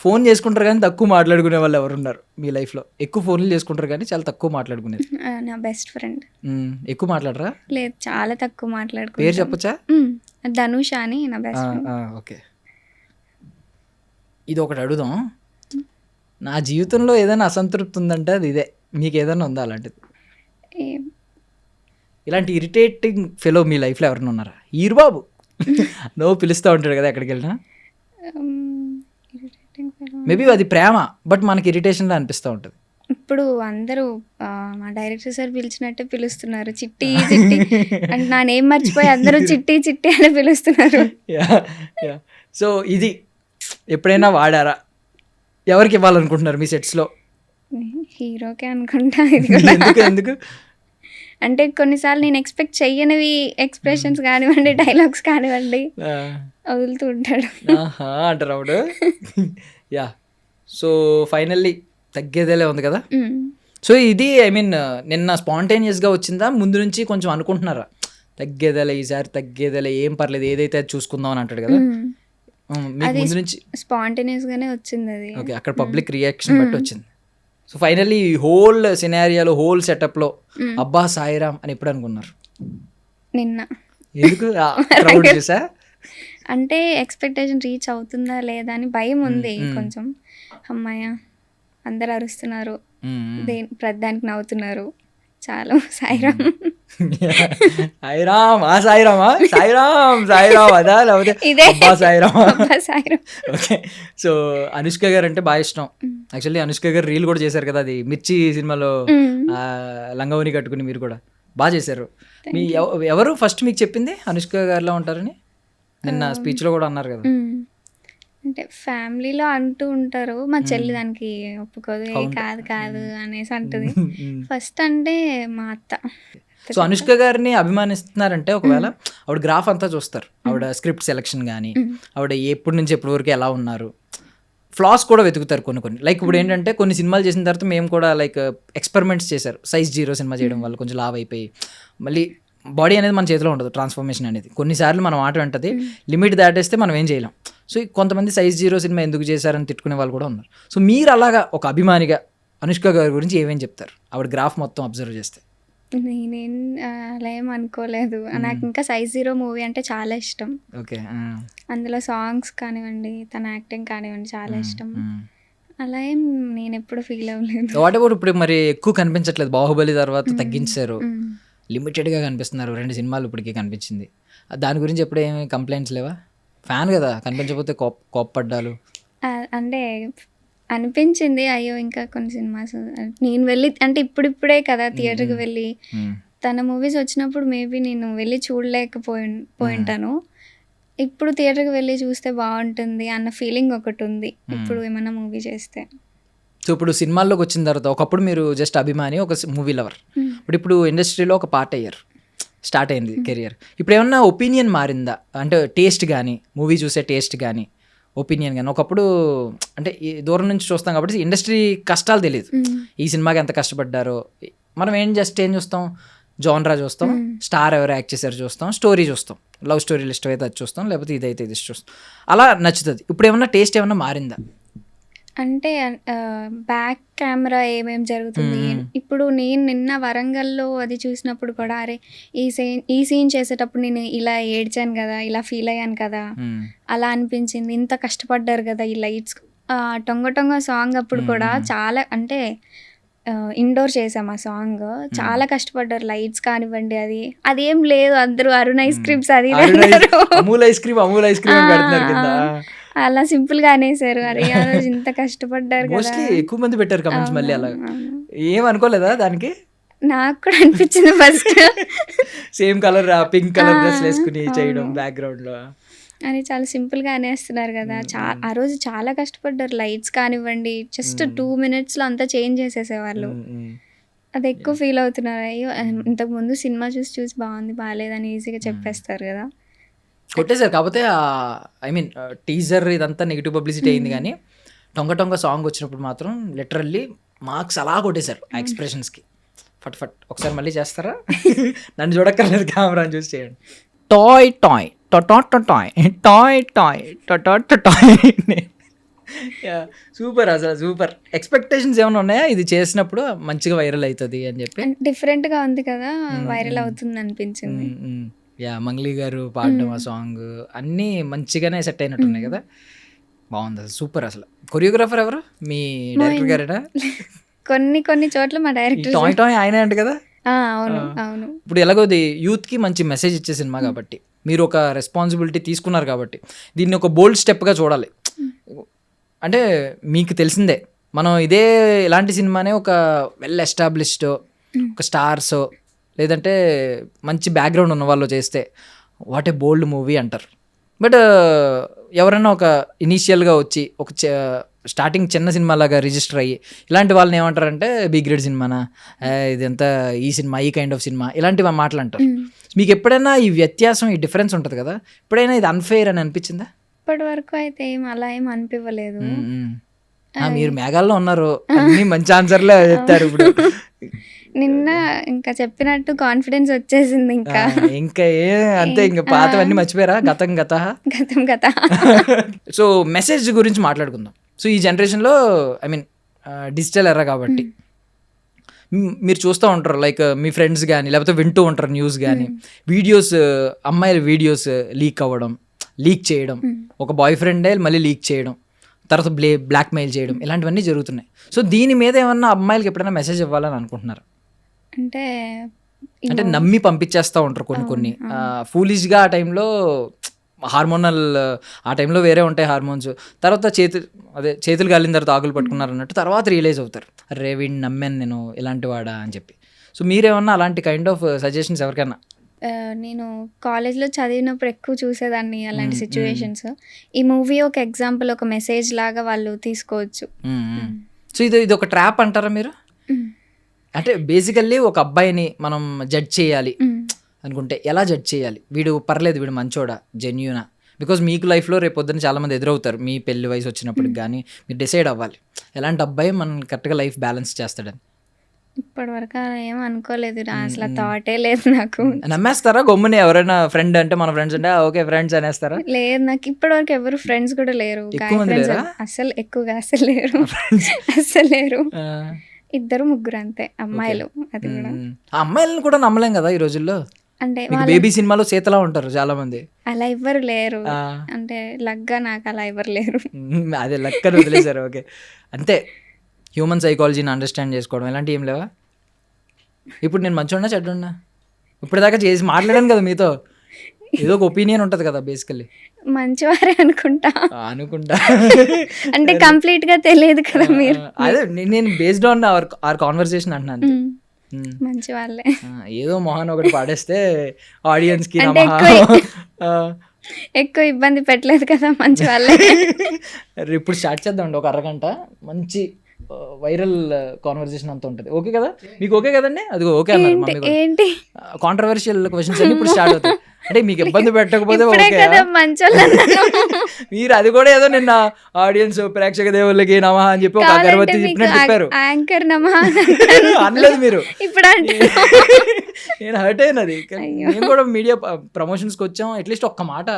ఫోన్ చేసుకుంటారు కానీ తక్కువ మాట్లాడుకునే వాళ్ళు ఎవరున్నారు మీ లైఫ్లో? ఎక్కువ ఫోన్లు చేసుకుంటారు కానీ చాలా తక్కువ మాట్లాడుకునేది. నా బెస్ట్ ఫ్రెండ్. ఎక్కువ మాట్లాడరా? లేదు, చాలా తక్కువ మాట్లాడుకుంటాం. పేరు చెప్పచ్చా? ధనుష అని నా బెస్ట్ ఫ్రెండ్. ఓకే, ఇది ఒకటి అడుగుదాం. నా జీవితంలో ఏదైనా అసంతృప్తి ఉందంటే అది ఇదే. మీకు ఏదైనా ఉందా అలాంటిది? ఇలాంటి ఇరిటేటింగ్ ఫెలో మీ లైఫ్లో ఎవరైనా ఉన్నారా? ఈరుబాబు నువ్వు పిలుస్తూ ఉంటాడు కదా ఎక్కడికి వెళ్ళినా. మేబీ అది ప్రేమ, బట్ మనకి ఇరిటేషన్లా అనిపిస్తూ ఉంటుంది. ఇప్పుడు అందరూ మా డైరెక్టర్ సార్ పిలిచినట్టే పిలుస్తున్నారు, చిట్టి చిట్టి అంటే నా నేమ్ మర్చిపోయి అందరూ చిట్టి చిట్టి అని పిలుస్తున్నారు. సో ఇది ఎప్పుడైనా వాడారా? ఎవరికి ఇవ్వాలనుకుంటున్నారు మీ సెట్స్లో? హీరోకే అనుకుంటా. ఇది కూడా ఎందుకు అంటే కొన్నిసార్లు నేను ఎక్స్పెక్ట్ చెయ్యనివి ఎక్స్ప్రెషన్స్ కానివ్వండి, డైలాగ్స్ కానివ్వండి వదులుతూ ఉంటాడు. అంటారు అప్పుడు. యా, సో ఫైనల్లీ తగ్గేదేలే ఉంది కదా. సో ఇది ఐ మీన్ నిన్న స్పాంటేనియస్గా వచ్చిందా, ముందు నుంచి కొంచెం అనుకుంటున్నారా తగ్గేదేలే, ఈసారి తగ్గేదేలే, ఏం పర్లేదు ఏదైతే చూసుకుందాం అని అంటాడు కదా, మీకు ముందు నుంచి? స్పాంటేనియస్ గానే వచ్చింది అది. ఓకే, అక్కడ పబ్లిక్ రియాక్షన్ బట్టి వచ్చింది. సో ఫైనల్లీ హోల్ సినారియాలో, హోల్ సెటప్లో అబ్బా సాయిరామ్ అని ఎప్పుడు అనుకున్నారు? నిన్న. ఎందుకు? క్రౌడ్ చూసా? అంటే ఎక్స్పెక్టేషన్ రీచ్ అవుతుందా లేదా అని భయం ఉంది కొంచెం. అమ్మాయ అందరు అరుస్తున్నారు, ప్రతిదానికి నవ్వుతున్నారు, చాలా సాయిరామ్ సాయిరామ్ ఆ సాయిరామా సాయిరామ్ సాయిరామ్ అదా లేకపోతే ఇదే అబ్బా సాయిరామా? సాయిరామ్. ఓకే, సో అనుష్క గారు అంటే బాగా ఇష్టం. యాక్చువల్లీ అనుష్క గారు రీల్ కూడా చేశారు కదా, అది మిర్చి సినిమాలో లంగవని కట్టుకుని మీరు కూడా బాగా చేశారు. మీ ఎవరు ఫస్ట్ మీకు చెప్పింది అనుష్క గారిలో ఉంటారని? నిన్న స్పీచ్లో కూడా అన్నారు కదా. అంటే ఫ్యామిలీలో అంటూ ఉంటారు, మా చెల్లి దానికి ఒప్పుకోదు, కాదు కాదు అనేసి అంటుంది ఫస్ట్. అంటే మా అత్త. సో అనుష్క గారిని అభిమానిస్తున్నారంటే ఒకవేళ ఆవిడ గ్రాఫ్ అంతా చూస్తారు, ఆవిడ స్క్రిప్ట్ సెలెక్షన్ కానీ, ఆవిడ ఎప్పటి నుంచి ఎప్పటి వరకు ఎలా ఉన్నారు, ఫ్లాస్ కూడా వెతుకుతారు కొన్ని. లైక్ ఇప్పుడు ఏంటంటే కొన్ని సినిమాలు చేసిన తర్వాత మేము కూడా లైక్ ఎక్స్పెరిమెంట్స్ చేశారు. సైజ్ 0 సినిమా చేయడం వల్ల కొంచెం లావ్ అయిపోయి మళ్ళీ బాడీ అనేది మన చేతిలో ఉండదు, ట్రాన్స్ఫర్మేషన్ అనేది కొన్నిసార్లు మనం మాట వెంటది, లిమిట్ దాటేస్తే మనం ఏం చేయలేం. సో కొంతమంది సైజ్ 0 సినిమా ఎందుకు చేశారని తిట్టుకునే వాళ్ళు కూడా ఉన్నారు. సో మీరు అలాగా ఒక అభిమానిగా అనుష్క గారి గురించి ఏమేం చెప్తారు ఆవిడ గ్రాఫ్ మొత్తం అబ్జర్వ్ చేస్తే? నేనేం అలా ఏం అనుకోలేదు. నాకు ఇంకా సైజ్ 0 మూవీ అంటే చాలా ఇష్టం. ఓకే, అందులో సాంగ్స్ కానివ్వండి, తన యాక్టింగ్ కానివ్వండి చాలా ఇష్టం. అలా ఏం నేను ఎప్పుడు ఫీల్ అవ్వలేదు. వాట్ అబౌట్ ఇప్పుడు మరి ఎక్కువ కనిపించట్లేదు, బాహుబలి తర్వాత తగ్గించారు, లిమిటెడ్గా కనిపిస్తున్నారు, 2 సినిమాలు ఇప్పటికీ కనిపించింది. దాని గురించి ఎప్పుడు ఏమి కంప్లైంట్స్ లేవా? ఫ్యాన్ కదా, కనిపించకపోతే కోప్పడ్డాలు అంటే అనిపించింది, అయ్యో ఇంకా కొన్ని సినిమాస్ నేను వెళ్ళి అంటే ఇప్పుడిప్పుడే కదా థియేటర్కి వెళ్ళి, తన మూవీస్ వచ్చినప్పుడు మేబీ నేను వెళ్ళి చూడలేకపోయింటాను. ఇప్పుడు థియేటర్కి వెళ్ళి చూస్తే బాగుంటుంది అన్న ఫీలింగ్ ఒకటి ఉంది ఇప్పుడు ఏమైనా మూవీ చేస్తే. సో ఇప్పుడు సినిమాల్లోకి వచ్చిన తర్వాత ఒకప్పుడు మీరు జస్ట్ అభిమాని, ఒక మూవీ లవర్, ఇప్పుడు ఇండస్ట్రీలో ఒక పార్ట్ అయ్యారు, స్టార్ట్ అయింది కెరియర్. ఇప్పుడు ఏమన్నా ఒపీనియన్ మారిందా? అంటే టేస్ట్ కానీ, మూవీ చూసే టేస్ట్ కానీ, ఒపీనియన్ కానీ. ఒకప్పుడు అంటే ఈ దూరం నుంచి చూస్తాం కాబట్టి ఇండస్ట్రీ కష్టాలు తెలియదు, ఈ సినిమాకి ఎంత కష్టపడ్డారో. మనం ఏం చూస్తాం, జానరా చూస్తాం, స్టార్ ఎవరు యాక్ట్ చేశారు చూస్తాం, స్టోరీ చూస్తాం, లవ్ స్టోరీలు ఇష్టమైతే అది చూస్తాం, లేకపోతే ఇదైతే ఇది చూస్తాం, అలా నచ్చుతుంది. ఇప్పుడు ఏమన్నా టేస్ట్ ఏమన్నా మారిందా? అంటే బ్యాక్ కెమెరా ఏమేం జరుగుతుంది. ఇప్పుడు నేను నిన్న వరంగల్లో అది చూసినప్పుడు కూడా అరే ఈ సీన్ చేసేటప్పుడు నేను ఇలా ఏడ్చాను కదా, ఇలా ఫీల్ అయ్యాను కదా, అలా అనిపించింది. ఇంత కష్టపడ్డారు కదా ఈ లైట్స్. టొంగ టొంగ సాంగ్ అప్పుడు కూడా చాలా అంటే ఇండోర్ చేసాం ఆ సాంగ్. చాలా కష్టపడ్డారు, లైట్స్ కానివ్వండి, అదేం లేదు. అందరూ అరుణ్ ఐస్ క్రీమ్స్ అది ఇది అన్నారు. అమూల్ ఐస్ క్రీమ్ అని పెడుతున్నారు కింద. అలా సింపుల్ గా అనేసారు. అరే ఆ రోజు ఇంత కష్టపడ్డారు కదా. మోస్ట్లీ ఎక్కువ మంది పెట్టారు కమెంట్స్ మళ్ళీ. అలా ఏమనుకోలేదా దానికి? నాకు కూడా అనిపించింది first. Same colour pink colour dress వేసుకుని చేయడం బ్యాక్గ్రౌండ్ లో అని చాలా సింపుల్ గా అనేస్తున్నారు కదా. ఆ రోజు చాలా కష్టపడ్డారు. లైట్స్ కానివ్వండి, జస్ట్ 2 minutes లో అంతా చేంజ్ చేసేసేవాళ్ళు. అది ఎక్కువ ఫీల్ అవుతున్నారు. అయ్యో ఇంతకు ముందు సినిమా చూసి బాగుంది బాగాలేదని ఈజీగా చెప్పేస్తారు కదా. కొట్టేశారు. కాకపోతే ఐ మీన్ టీజర్ ఇదంతా నెగిటివ్ పబ్లిసిటీ అయింది, కానీ టొంగ టొంగ సాంగ్ వచ్చినప్పుడు మాత్రం లిటరల్లీ మార్క్స్ అలా కొట్టేశారు ఆ ఎక్స్ప్రెషన్స్కి. ఫట్ ఒకసారి మళ్ళీ చేస్తారా? నన్ను చూడక్కర్లేదు, కెమెరా అని చూసి చేయండి. Toy toy toy toy toy toy. Super, అసలు సూపర్. ఎక్స్పెక్టేషన్స్ ఏమైనా ఉన్నాయా ఇది చేసినప్పుడు మంచిగా వైరల్ అవుతుంది అని చెప్పి? డిఫరెంట్ గా ఉంది కదా, వైరల్ అవుతుంది అనిపించింది. మంగ్లీ గారు పాడడం ఆ సాంగ్ అన్నీ మంచిగానే సెట్ అయినట్టున్నాయి కదా. బాగుంది అసలు, సూపర్. అసలు కొరియోగ్రాఫర్ ఎవరు? మీ డైరెక్టర్ గారేనా? కొన్ని చోట్ల మా డైరెక్టర్ టాయ్ టాయ్ ఆయనే అంట కదా. అవును. ఇప్పుడు ఎలాగోది యూత్కి మంచి మెసేజ్ ఇచ్చే సినిమా కాబట్టి, మీరు ఒక రెస్పాన్సిబిలిటీ తీసుకున్నారు కాబట్టి దీన్ని ఒక బోల్డ్ స్టెప్గా చూడాలి. అంటే మీకు తెలిసిందే, మనం ఇలాంటి సినిమానే ఒక వెల్ ఎస్టాబ్లిష్డ్ ఒక స్టార్స్ లేదంటే మంచి బ్యాక్గ్రౌండ్ ఉన్న వాళ్ళు చేస్తే వాట్ ఏ బోల్డ్ మూవీ అంటారు. బట్ ఎవరైనా ఒక ఇనీషియల్గా వచ్చి ఒక స్టార్టింగ్ చిన్న సినిమాలాగా రిజిస్టర్ అయ్యి ఇలాంటి వాళ్ళని ఏమంటారంటే బి గ్రేడ్ సినిమానా, ఇదంతా ఈ సినిమా, ఈ కైండ్ ఆఫ్ సినిమా, ఇలాంటివి మాటలు అంటారు. మీకు ఎప్పుడైనా ఈ వ్యత్యాసం, ఈ డిఫరెన్స్ ఉంటుంది కదా, ఎప్పుడైనా ఇది అన్ఫెయిర్ అని అనిపించిందా? ఇప్పటి వరకు అయితే అలా ఏం అనిపించలేదు. మీరు మేఘాల్లో ఉన్నారు, అన్ని మంచి ఆన్సర్లే చెప్తారు. ఇప్పుడు నిన్న ఇంకా చెప్పినట్టు కాన్ఫిడెన్స్ వచ్చేసింది. ఇంకా అంతే, ఇంకా పాతవన్నీ మర్చిపోయారా? గతం గత. సో మెసేజ్ గురించి మాట్లాడుకుందాం. సో ఈ జనరేషన్లో ఐ మీన్ డిజిటల్ ఎరా కాబట్టి మీరు చూస్తూ ఉంటారు, లైక్ మీ ఫ్రెండ్స్ కానీ లేకపోతే వింటూ ఉంటారు న్యూస్ కానీ, వీడియోస్, అమ్మాయిల వీడియోస్ లీక్ అవ్వడం, లీక్ చేయడం, ఒక బాయ్ ఫ్రెండే మళ్ళీ లీక్ చేయడం, తర్వాత బ్లాక్మెయిల్ చేయడం, ఇలాంటివన్నీ జరుగుతున్నాయి. సో దీని మీద ఏమన్నా అమ్మాయిలకి ఎప్పుడైనా మెసేజ్ ఇవ్వాలని అనుకుంటున్నారు? అంటే నమ్మి పంపించేస్తూ ఉంటారు కొన్ని ఫూలిష్గా. ఆ టైంలో హార్మోనల్, ఆ టైంలో వేరే ఉంటాయి హార్మోన్స్. తర్వాత చేతులు కాలిన తర్వాత ఆకులు పట్టుకున్నారు అన్నట్టు తర్వాత రియలైజ్ అవుతారు, అరే వీడిని నమ్మాను నేను, ఇలాంటి వాడా అని చెప్పి. సో మీరేమన్నా అలాంటి కైండ్ ఆఫ్ సజెషన్స్ ఎవరికైనా? నేను కాలేజ్లో చదివినప్పుడు ఎక్కువ చూసేదాన్ని అలాంటి సిచ్యువేషన్స్. ఈ మూవీ ఒక ఎగ్జాంపుల్, ఒక మెసేజ్ లాగా వాళ్ళు తీసుకోవచ్చు. సో ఇది ఒక ట్రాప్ అంటారా మీరు? అంటే బేసికల్లీ ఒక అబ్బాయిని మనం జడ్జ్ చేయాలి అనుకుంటే ఎలా జడ్జ్ చేయాలి? వీడు పర్లేదు, వీడు మంచోడా, జెన్యూనా? బికాజ్ మీకు లైఫ్లో రేపు పొద్దున్న చాలామంది ఎదురవుతారు, మీ పెళ్లి వయసు వచ్చినప్పటికి కానీ మీరు డిసైడ్ అవ్వాలి ఎలాంటి అబ్బాయి మనం కరెక్ట్గా లైఫ్ బ్యాలెన్స్ చేస్తాడని. ఇప్పటి వరకు ఏం అనుకోలేదు, అసలు థాటే లేదు నాకు. నమ్మేస్తారా గమ్ముని? ఎవరైనా ఫ్రెండ్ అంటే మన ఫ్రెండ్స్ అంటే ఓకే ఫ్రెండ్స్ అనేస్తారా? లేదు, నాకు ఇప్పటి వరకు ఎవరు ఫ్రెండ్స్ కూడా లేరు. అసలు ఎక్కువగా అసలు లేరు. ఇద్దరు ముగ్గురు అంతే అమ్మాయిలు. అది కూడా అమ్మాయిలను కూడా నమ్మలేం కదా ఈ రోజుల్లో. అంటే బేబీ సినిమాలో సీతలా ఉంటారు చాలా మంది, అలా ఎవ్వరు లేరు. అంటే లగ్గా నాకు అలా ఎవరు లేరు. అదే లక్కని వదిలేశారు. ఓకే, అంతే. హ్యూమన్ సైకాలజీని అండర్స్టాండ్ చేసుకోవడం ఇలాంటి ఏం లేవా? ఇప్పుడు నేను మంచిగా చెడ్డున్నా ఇప్పటిదాకా చేసి మాట్లాడాను కదా మీతో, ఏదో ఒక ఒపీనియన్ ఉంటుంది కదా బేసికల్లీ. మంచివారే అనుకుంటా. అంటే కంప్లీట్ గా తెలియదు కదా మీరు. అదే నేను బేస్డ్ ఆన్ అవర్ కాన్వర్సేషన్ అంటున్నాను. మంచి వాళ్ళే. ఏదో మొహన్ ఒకటి పాడేస్తే ఆడియన్స్ కి ఎక్కువ ఇబ్బంది పెట్టలేదు కదా, మంచి వాళ్ళే. ఇప్పుడు స్టార్ట్ చేద్దామండి, ఒక అరగంట మంచి వైరల్ కాన్వర్సేషన్ అంతా ఉంటుంది. ఓకే కదా మీకు? ఓకే కదండి? అది ఓకే అన్నారు. ఏంటి కాంట్రవర్షియల్ క్వశ్చన్స్ అన్ని ఇప్పుడు స్టార్ట్ అవుతాయి. అంటే మీకు ఇబ్బంది పెట్టకపోతే ఇప్పుడే ఓకే. కదా మంచోళ్ళు అన్నాను. మీరు అది కూడా ఏదో నిన్న ఆడియన్స్ ప్రేక్షక దేవుళ్ళకి నమః అని చెప్పి ఒక కావాలంటే అగరబత్తి మీకు చెప్పినట్టు చెప్పారు. యాంకర్ నమః అనలేదు మీరు. ఇప్పుడు అంటే నేను హర్ట్ అయినది. అయ్యో. మేము కూడా మీడియా ప్రమోషన్స్కి వచ్చాం, అట్లీస్ట్ ఒక్క మాట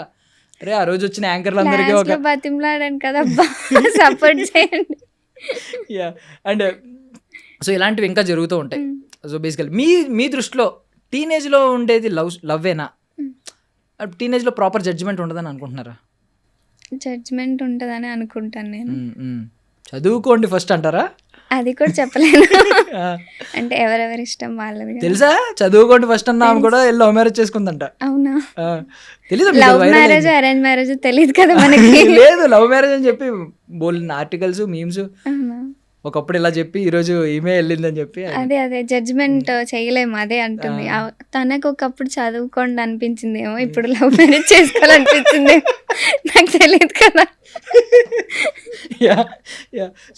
అరే ఆ రోజు వచ్చిన యాంకర్లందరికీ ఒక బతిమలాడాను కదా సపోర్ట్ చేయండి. యా. అండ్ సో ఇలాంటివి ఇంకా జరుగుతూ ఉంటాయి. సో బేసికల్ మీ దృష్టిలో టీనేజ్లో ఉండేది లవ్వేనా? టీనేజ్లో ప్రాపర్ జడ్జిమెంట్ ఉండదని అనుకుంటున్నారా? జడ్జ్మెంట్ ఉంటుందని అనుకుంటాను నేను. చదువుకోండి ఫస్ట్ అంటారా? అది కూడా చెప్పలేను. అంటే ఎవరెవరి ఇష్టం వాళ్ళది కదా. తెలుసా చదువుకోండి ఫస్ట్ అన్న ఆమె కూడా లవ్ మ్యారేజ్ చేసుకుందంట. అవునా? తెలీదు లవ్ మ్యారేజ్ అరేంజ్ మ్యారేజ్ తెలియదు కదా మనకి. లేదు లవ్ మ్యారేజ్ అని చెప్పి బోల్డ్ ఆర్టికల్స్ మీమ్స్ అవునా? ఒకప్పుడు ఇలా చెప్పి ఈరోజు ఈమె వెళ్ళిందని చెప్పి అదే జడ్జ్మెంట్ చేయలేము. అదే అంటుంది. తనకు ఒకప్పుడు చదువుకోండి అనిపించింది ఏమో, ఇప్పుడు లవ్ మ్యారేజ్ చేసుకోవాలనిపించింది నాకు తెలియదు కదా.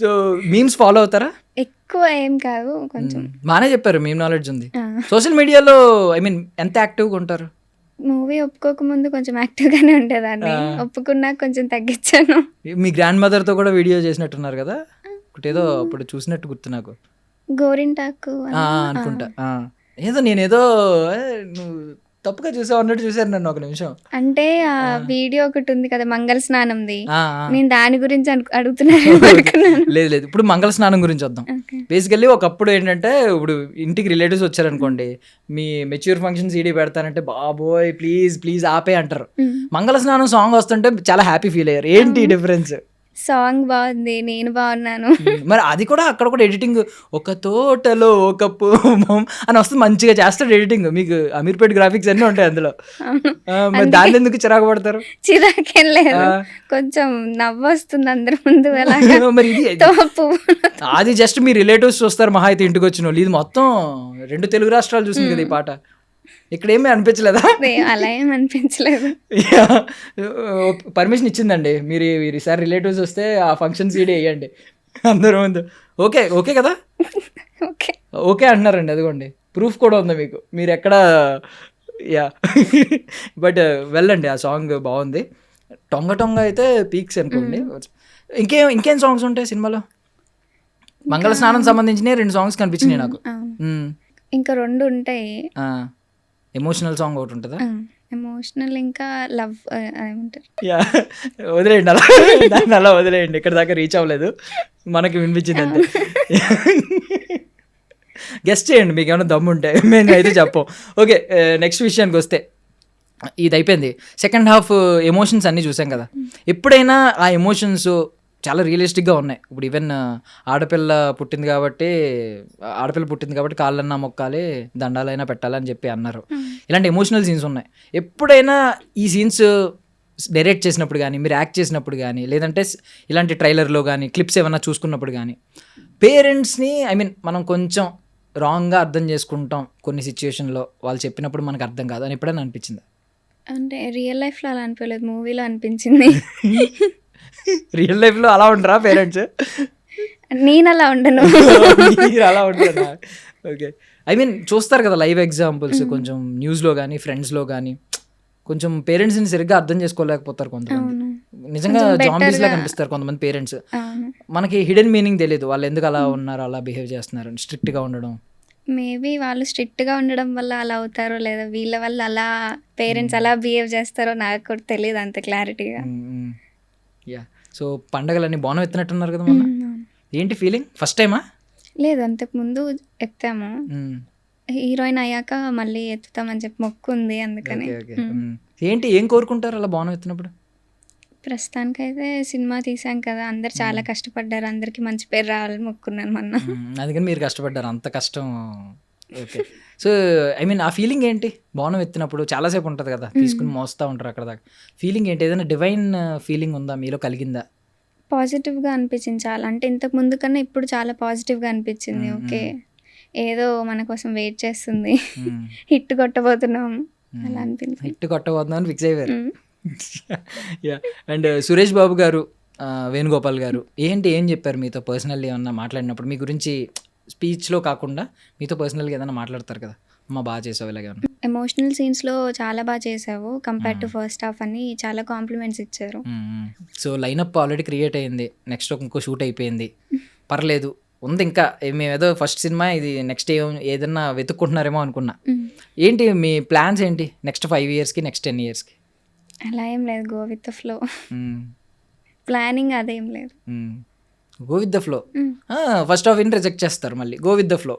సో మీమ్స్ ఫాలో అవుతారా? ఎక్కువ ఏం కాదు, కొంచెం. బాగానే చెప్పారు, మీమ్ నాలెడ్జ్ ఉంది. ఆ. సోషల్ మీడియాలో ఐ మీన్ ఎంత యాక్టివ్గా ఉంటారు? మూవీ ఒప్పుకోక ముందు కొంచెం యాక్టివ్ గానే ఉండేదాన్ని. ఒప్పుకున్నాక కొంచెం తగ్గించాను. మీ గ్రాండ్ మదర్తో కూడా వీడియో చేసినట్టున్నారు కదా, ఒకటేదో అప్పుడు చూసినట్టు గుర్తు నాకు. గోరింటాకు అనుకుంటా. ఏదో నేనేదో నువ్వు తప్పుగా చూసావు అన్నట్టు చూసారు నన్ను ఒక నిమిషం. అంటే ఆ వీడియో ఒకటి ఉంది కదా మంగళ స్నానంది, ఆ, నేను దాని గురించి అడుగుతున్నాను అనుకున్నాను. లేదు లేదు, ఇప్పుడు మంగళ స్నానం గురించి వద్దాం. బేసికల్లీ ఒకప్పుడు ఏంటంటే ఇప్పుడు ఇంటికి రిలేటివ్స్ వచ్చారనుకోండి, మీ మెచ్యూర్ ఫంక్షన్ సీడీ పెడతానంటే బాబోయ్ ప్లీజ్ ప్లీజ్ ఆపే అంటారు. మంగళ స్నానం సాంగ్ వస్తుంటే చాలా హ్యాపీ ఫీల్ అయ్యారు. ఏంటి డిఫరెన్స్? సాంగ్ బాగుంది, నేను బాగున్నాను. మరి అది కూడా అక్కడ కూడా ఎడిటింగ్ ఒక తోటలో ఒక పూమం అని వస్తుంది, మంచిగా చేస్తాడు ఎడిటింగ్. మీకు అమీర్పేట్ గ్రాఫిక్స్ అన్నీ ఉంటాయి అందులో. మరి దాన్ని ఎందుకు చిరాకు పడతారు? చిరాకేం లేదు, కొంచెం నవ్వు వస్తుంది అందరి ముందు. మరి ఇది అది జస్ట్ మీ రిలేటివ్స్ చూస్తారు మహా అయితే ఇంటికి వచ్చిన వాళ్ళు. ఇది మొత్తం 2 తెలుగు రాష్ట్రాలు చూసింది కదా ఈ పాట. ఇక్కడ ఏమీ అనిపించలేదా? అలా ఏం అనిపించలేదు. పర్మిషన్ ఇచ్చిందండి, మీరు ఈసారి రిలేటివ్స్ వస్తే ఆ ఫంక్షన్ సీడీ వేయండి అందరూ ముందు. ఓకే ఓకే కదా, ఓకే ఓకే అంటున్నారండి. అదిగోండి ప్రూఫ్ కూడా ఉంది మీకు. మీరు ఎక్కడ యా బట్ వెళ్ళండి, ఆ సాంగ్ బాగుంది. టొంగ టొంగ అయితే పీక్స్ అనుకోండి. ఇంకేం సాంగ్స్ ఉంటాయి సినిమాలో? మంగళ స్నానం సంబంధించిన 2 సాంగ్స్ కనిపించినాయి నాకు. ఇంకా 2 ఉంటాయి. ఎమోషనల్ సాంగ్ ఒకటి ఉంటుందా? ఎమోషనల్, ఇంకా లవ్ ఏమంటారు. యా వదిలేయండి, అలా దాన్ని అలా వదిలేయండి, ఇక్కడ దాకా రీచ్ అవ్వలేదు, మనకి వినిపించింది అంతే. గెస్ట్ చేయండి మీకు ఏమైనా దమ్ము ఉంటే, మేము అయితే చెప్పం. ఓకే నెక్స్ట్ విషయానికి వస్తే, ఇది అయిపోయింది. సెకండ్ హాఫ్ ఎమోషన్స్ అన్నీ చూసాం కదా. ఎప్పుడైనా ఆ ఎమోషన్స్ చాలా రియలిస్టిక్గా ఉన్నాయి. ఇప్పుడు ఈవెన్ ఆడపిల్ల పుట్టింది కాబట్టి కాళ్ళన్నా మొక్కాలి, దండాలైనా పెట్టాలని చెప్పి అన్నారు. ఇలాంటి ఎమోషనల్ సీన్స్ ఉన్నాయి. ఎప్పుడైనా ఈ సీన్స్ డైరెక్ట్ చేసినప్పుడు కానీ, మీరు యాక్ట్ చేసినప్పుడు కానీ, లేదంటే ఇలాంటి ట్రైలర్లో కానీ క్లిప్స్ ఏమైనా చూసుకున్నప్పుడు కానీ, పేరెంట్స్ని ఐ మీన్ మనం కొంచెం రాంగ్గా అర్థం చేసుకుంటాం కొన్ని సిచ్యువేషన్లో, వాళ్ళు చెప్పినప్పుడు మనకు అర్థం కాదు అని ఎప్పుడైనా అనిపించిందా? అంటే రియల్ లైఫ్లో అలా అనిపించలేదు, మూవీలో అనిపించింది. రియల్ లైఫ్లో అలా ఉండరా పేరెంట్స్? నేను అలా ఉండను. మీరు అలా ఉంటారా? ఓకే ఐ మీన్ చూస్తారు కదా లైవ్ ఎగ్జాంపుల్స్, కొంచెం న్యూస్లో కానీ ఫ్రెండ్స్లో కానీ, కొంచెం పేరెంట్స్ని సరిగ్గా అర్థం చేసుకోలేకపోతారు కొంతమంది. నిజంగా జాంబీస్ లా కనిపిస్తారు కొంతమంది పేరెంట్స్. మనకి హిడెన్ మీనింగ్ తెలియదు, వాళ్ళు ఎందుకు అలా ఉన్నారు, అలా బిహేవ్ చేస్తున్నారు, స్ట్రిక్ట్గా ఉండడం. మేబీ వాళ్ళు స్ట్రిక్ట్గా ఉండడం వల్ల అలా అవుతారో, లేదా వీళ్ళ వల్ల అలా పేరెంట్స్ అలా బిహేవ్ చేస్తారో నాకు కూడా తెలియదు అంత క్లారిటీగా. యా సో పండగలన్నీ బాగా ఎత్తినట్టున్నారు కదా మొన్న. ఏంటి ఫీలింగ్? ఫస్ట్ టైమా? లేదు, అంతకుముందు ఎత్తాము. హీరోయిన్ అయ్యాక మళ్ళీ ఎత్తుతామని చెప్పి మొక్కు ఉంది, అందుకని. ఏంటి ఏం కోరుకుంటారు అలా బాగా ఎత్తినప్పుడు? ప్రస్తుతానికైతే సినిమా తీసాం కదా, అందరు చాలా కష్టపడ్డారు, అందరికి మంచి పేరు రావాలని మొక్కున్నాను మొన్న. అందుకని మీరు కష్టపడ్డారు, అంత కష్టం. ఓకే సో ఐ మీన్ ఆ ఫీలింగ్ ఏంటి బాణం ఎత్తినప్పుడు? చాలాసేపు ఉంటుంది కదా, తీసుకుని మోస్తూ ఉంటారు అక్కడ దాకా. ఫీలింగ్ ఏంటి? ఏదైనా డివైన్ ఫీలింగ్ ఉందా మీలో, కలిగిందా? పాజిటివ్గా అనిపించింది చాలా, అంటే ఇంతకు ముందు కన్నా ఇప్పుడు చాలా పాజిటివ్గా అనిపించింది. ఓకే ఏదో మన కోసం వెయిట్ చేస్తుంది, హిట్ కొట్టబోతున్నాం అలా అనిపించింది. హిట్ కొట్టబోతున్నాం ఫిక్స్ అయ్యారు. యా అండ్ సురేష్ బాబు గారు, వేణుగోపాల్ గారు ఏం చెప్పారు మీతో పర్సనల్లీ ఏమన్నా మాట్లాడినప్పుడు? మీ గురించి స్పీచ్లో కాకుండా మీతో పర్సనల్గా ఏదైనా మాట్లాడతారు కదా, అమ్మ బాగా చేసావు ఇలాగే. ఎమోషనల్ సీన్స్‌లో చాలా బా చేశావు కంపేర్ టు ఫస్ట్ హాఫ్ అని చాలా కాంప్లిమెంట్స్ ఇచ్చారు. సో లైనప్ ఆల్రెడీ క్రియేట్ అయింది, నెక్స్ట్ ఇంకో షూట్ అయిపోయింది, పర్లేదు ఉంది ఇంకా. మేమేదో ఫస్ట్ సినిమా ఇది, నెక్స్ట్ ఏదన్నా వెతుక్కుంటున్నారేమో అనుకున్నా. ఏంటి మీ ప్లాన్స్ ఏంటి నెక్స్ట్ 5 yearsకి, నెక్స్ట్ 10 yearsకి? అలా ఏం లేదు, go with the flow. Planning అదేం లేదు. Go with the flow. First half in reject చేస్తారు, మళ్ళీ గో విత్ ద ఫ్లో.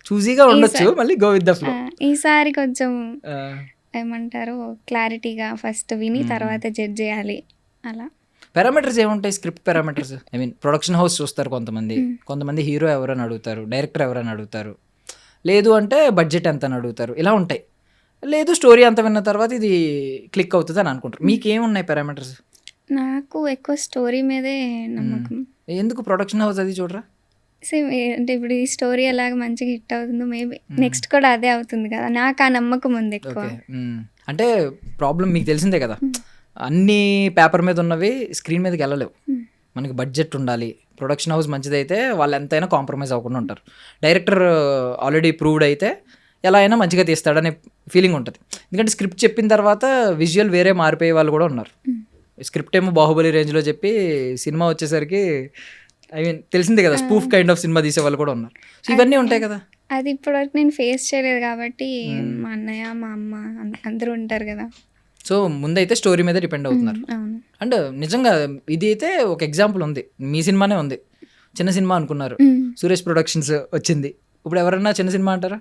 చూసీగా ఉండొచ్చు, మళ్ళీ గో విత్ ద ఫ్లో. ఈసారి కొంచెం ఏమంటారు క్లారిటీగా ఫస్ట్ విని తర్వాత జడ్జ్ చేయాలి అలా. పారామీటర్స్ ఏముంటాయి? Script parameters, I mean production house చూస్తారు కొంతమంది హీరో ఎవరని అడుగుతారు, డైరెక్టర్ ఎవరని అడుగుతారు, లేదు అంటే బడ్జెట్ ఎంత అని అడుగుతారు, ఇలా ఉంటాయి. లేదు స్టోరీ అంత విన్న తర్వాత ఇది క్లిక్ అవుతుంది అని అనుకుంటారు. మీకేమున్నాయి పారామీటర్స్? నాకు ఎక్కువ స్టోరీ మీదే నమ్మకం. ఎందుకు ప్రొడక్షన్ హౌస్ అది చూడరా? సేమ్ అంటే ఇప్పుడు ఈ స్టోరీ ఎలాగ మంచిగా హిట్ అవుతుందో మేబీ నెక్స్ట్ కూడా అదే అవుతుంది కదా, నాకు ఆ నమ్మకం ఉంది ఎక్కువ. అంటే ప్రాబ్లం మీకు తెలిసిందే కదా, అన్ని పేపర్ మీద ఉన్నవి స్క్రీన్ మీదకి వెళ్ళలేవు. మనకి బడ్జెట్ ఉండాలి. ప్రొడక్షన్ హౌస్ మంచిదైతే వాళ్ళు ఎంతైనా కాంప్రమైజ్ అవ్వకుండా ఉంటారు. డైరెక్టర్ ఆల్రెడీ ప్రూవ్డ్ అయితే ఎలా అయినా మంచిగా తీస్తాడనే ఫీలింగ్ ఉంటుంది. ఎందుకంటే స్క్రిప్ట్ చెప్పిన తర్వాత విజువల్ వేరే మారిపోయే వాళ్ళు కూడా ఉన్నారు. స్క్రిప్ట్ ఏమో బాహుబలి రేంజ్లో చెప్పి సినిమా వచ్చేసరికి ఐ మీన్ తెలిసిందే కదా, స్పూఫ్ కైండ్ ఆఫ్ సినిమా తీసే వాళ్ళు కూడా ఉన్నారు. సో ఇవన్నీ ఉంటాయి కదా. అది ఇప్పటివరకు నేను ఫేస్ చేయలేదు కాబట్టి మా అన్నయ్య మా అమ్మ అందరూ ఉంటారు కదా. సో ముందైతే స్టోరీ మీద డిపెండ్ అవుతున్నారు. అవును. అండ్ నిజంగా ఇది అయితే ఒక ఎగ్జాంపుల్ ఉంది, మీ సినిమానే ఉంది. చిన్న సినిమా అనుకున్నారు, సురేష్ ప్రొడక్షన్స్ వచ్చింది. ఇప్పుడు ఎవరన్నా చిన్న సినిమా అంటారా?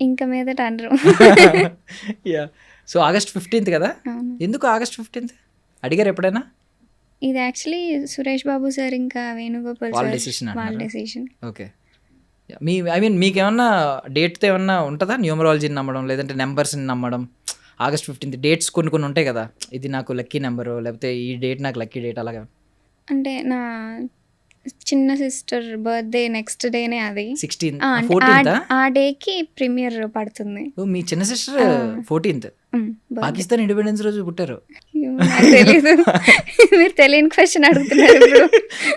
ఇంకా మీదట అనరు. యా. సో August 15th కదా. ఎందుకు August 15th అడిగారు ఎప్పుడైనా? ఇది యాక్చువల్లీ సురేష్ బాబు సార్ ఇంకా వేణుగోపాల్ వాళ్ళ సార్ డెసిషన్. వాళ్ళ decision. Okay. Me I mean మీకు ఏమన్నా డేట్తో ఏమన్నా ఉంటుందా? న్యూమరాలజీని నమ్మడం లేదంటే నెంబర్స్ని నమ్మడం? August 15th డేట్స్ కొన్ని ఉంటాయి కదా, ఇది నాకు లక్కీ నెంబరు, లేకపోతే ఈ డేట్ నాకు లక్కీ డేట్, అలాగా. అంటే నా చిన్న సిస్టర్ బర్త్డే నెక్స్ట్ డేనే అది 16th 14th. ఆ డేకి ప్రీమియర్ పడుతుంది. మీ చిన్న సిస్టర్ 14th పాకిస్తాన్ ఇండిపెండెన్స్ రోజు పుట్టారు. నాకు తెలీదు. మీరు తెలియని క్వశ్చన్ అడుగుతున్నారు ఇప్పుడు.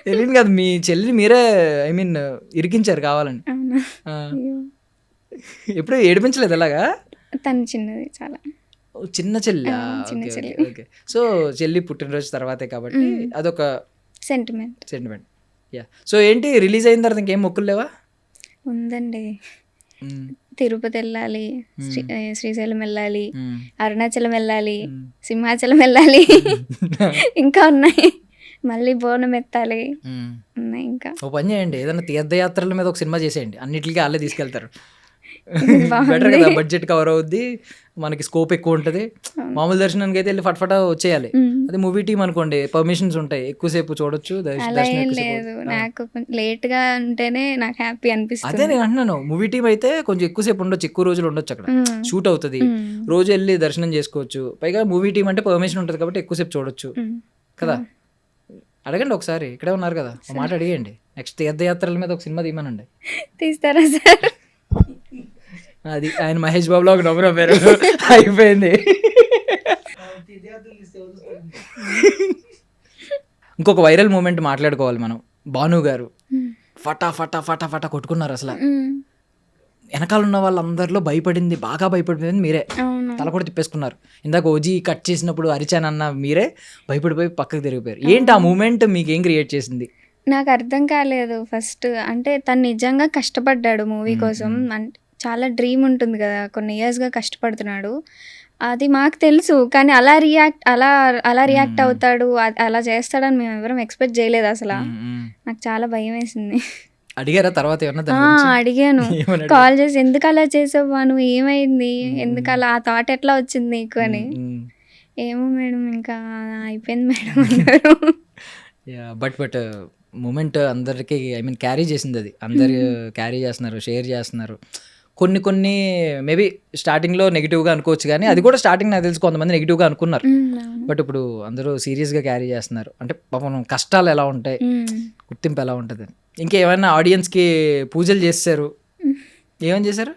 తెలియదు కదా, మీ చెల్లిని మీరే ఐ మీన్ ఇరికించారు కావాలని. అవునా? ఎప్పుడు ఏడిపించలేదు అలాగా? తను చిన్నది చాలా. చిన్న చెల్లి. చిన్న చెల్లి. ఓకే. సో చెల్లి పుట్టినరోజు తర్వాతే కాబట్టి అదొక సెంటిమెంట్. యా. సో ఏంటి రిలీజ్ అయిన తర్వాత ఇంకేం మొక్కులు లేవా? ఉందండి. తిరుపతి వెళ్ళాలి, శ్రీశైలం వెళ్ళాలి, అరుణాచలం వెళ్ళాలి, సింహాచలం వెళ్ళాలి, ఇంకా ఉన్నాయి. మళ్ళీ బోనం ఎత్తాలి, ఉన్నాయి ఇంకా. ఓ పని చేయండి, ఏదైనా తీర్థయాత్రల మీద ఒక సినిమా చేసేయండి, అన్నిటికీ వాళ్ళే తీసుకెళ్తారు. బెటర్ కదా, బడ్జెట్ కవర్ అవుద్ది, మనకి స్కోప్ ఎక్కువ ఉంటుంది. మామూలు దర్శనానికి అయితే వెళ్ళి ఫట్ఫట వచ్చేయాలి. అదే మూవీ టీమ్ అనుకోండి, పర్మిషన్స్ ఉంటాయి, ఎక్కువసేపు చూడొచ్చు. అలా ఏం లేదు, నాకు లేట్ గా ఉంటేనే నాకు హ్యాపీ అనిపిస్తుంది. అదే నేను అంటున్నాను, మూవీ టీమ్ అయితే కొంచెం ఎక్కువసేపు ఉండొచ్చు, ఎక్కువ రోజులు ఉండొచ్చు, అక్కడ షూట్ అవుతుంది, రోజు వెళ్ళి దర్శనం చేసుకోవచ్చు. పైగా మూవీ టీమ్ అంటే పర్మిషన్ ఉంటుంది కాబట్టి ఎక్కువసేపు చూడొచ్చు కదా. అడగండి ఒకసారి, ఇక్కడే ఉన్నారు కదా, ఒక మాట అడిగండి. నెక్స్ట్ తీర్థయాత్రల మీద ఒక సినిమా తీయమనండి. తీస్తారా సార్? అది ఆయన మహేష్ బాబులో ఒక నవ్వు నవ్వారు, అయిపోయింది. ఇంకొక వైరల్ మూమెంట్ మాట్లాడుకోవాలి మనం. భాను గారు ఫటా ఫటా ఫటా ఫటా కొట్టుకున్నారు. అసలు వెనకాల ఉన్న వాళ్ళందరిలో బాగా భయపడిపోయింది మీరే. తల కూడా తిప్పేసుకున్నారు. ఇందాక ఓజీ కట్ చేసినప్పుడు అరిచానన్న మీరే భయపడిపోయి పక్కకు తిరిగిపోయారు. ఏంటి ఆ మూమెంట్ మీకు ఏం క్రియేట్ చేసింది? నాకు అర్థం కాలేదు ఫస్ట్. అంటే తను నిజంగా కష్టపడ్డాడు మూవీ కోసం, అంటే చాలా డ్రీమ్ ఉంటుంది కదా, కొన్ని ఇయర్స్గా కష్టపడుతున్నాడు, అది మాకు తెలుసు. కానీ అలా రియాక్ట్ అవుతాడు, అలా చేస్తాడని మేము ఎవరం ఎక్స్పెక్ట్ చేయలేదు అసలు. నాకు చాలా భయం వేసింది. అడిగారా తర్వాత ఏమన్నా? అడిగాను, కాల్ చేసి ఎందుకు అలా చేసావు, నువ్వు ఏమైంది, ఎందుకు అలా, ఆ థాట్ ఎట్లా వచ్చింది నీకు అని. ఏమో మేడం ఇంకా అయిపోయింది మేడం అన్నారు. బట్ మూమెంట్ అందరికి ఐ మీన్ క్యారీ చేసింది, అది అందరు క్యారీ చేస్తున్నారు, షేర్ చేస్తున్నారు. కొన్ని మేబీ స్టార్టింగ్లో నెగిటివ్గా అనుకోవచ్చు, కానీ అది కూడా స్టార్టింగ్ నాకు తెలుసు కొంతమంది నెగిటివ్గా అనుకున్నారు. బట్ ఇప్పుడు అందరూ సీరియస్గా క్యారీ చేస్తున్నారు. అంటే పాపం కష్టాలు ఎలా ఉంటాయి, గుర్తింపు ఎలా ఉంటుంది. ఇంకేమైనా ఆడియన్స్కి పూజలు చేశారు? ఏమని చేశారు?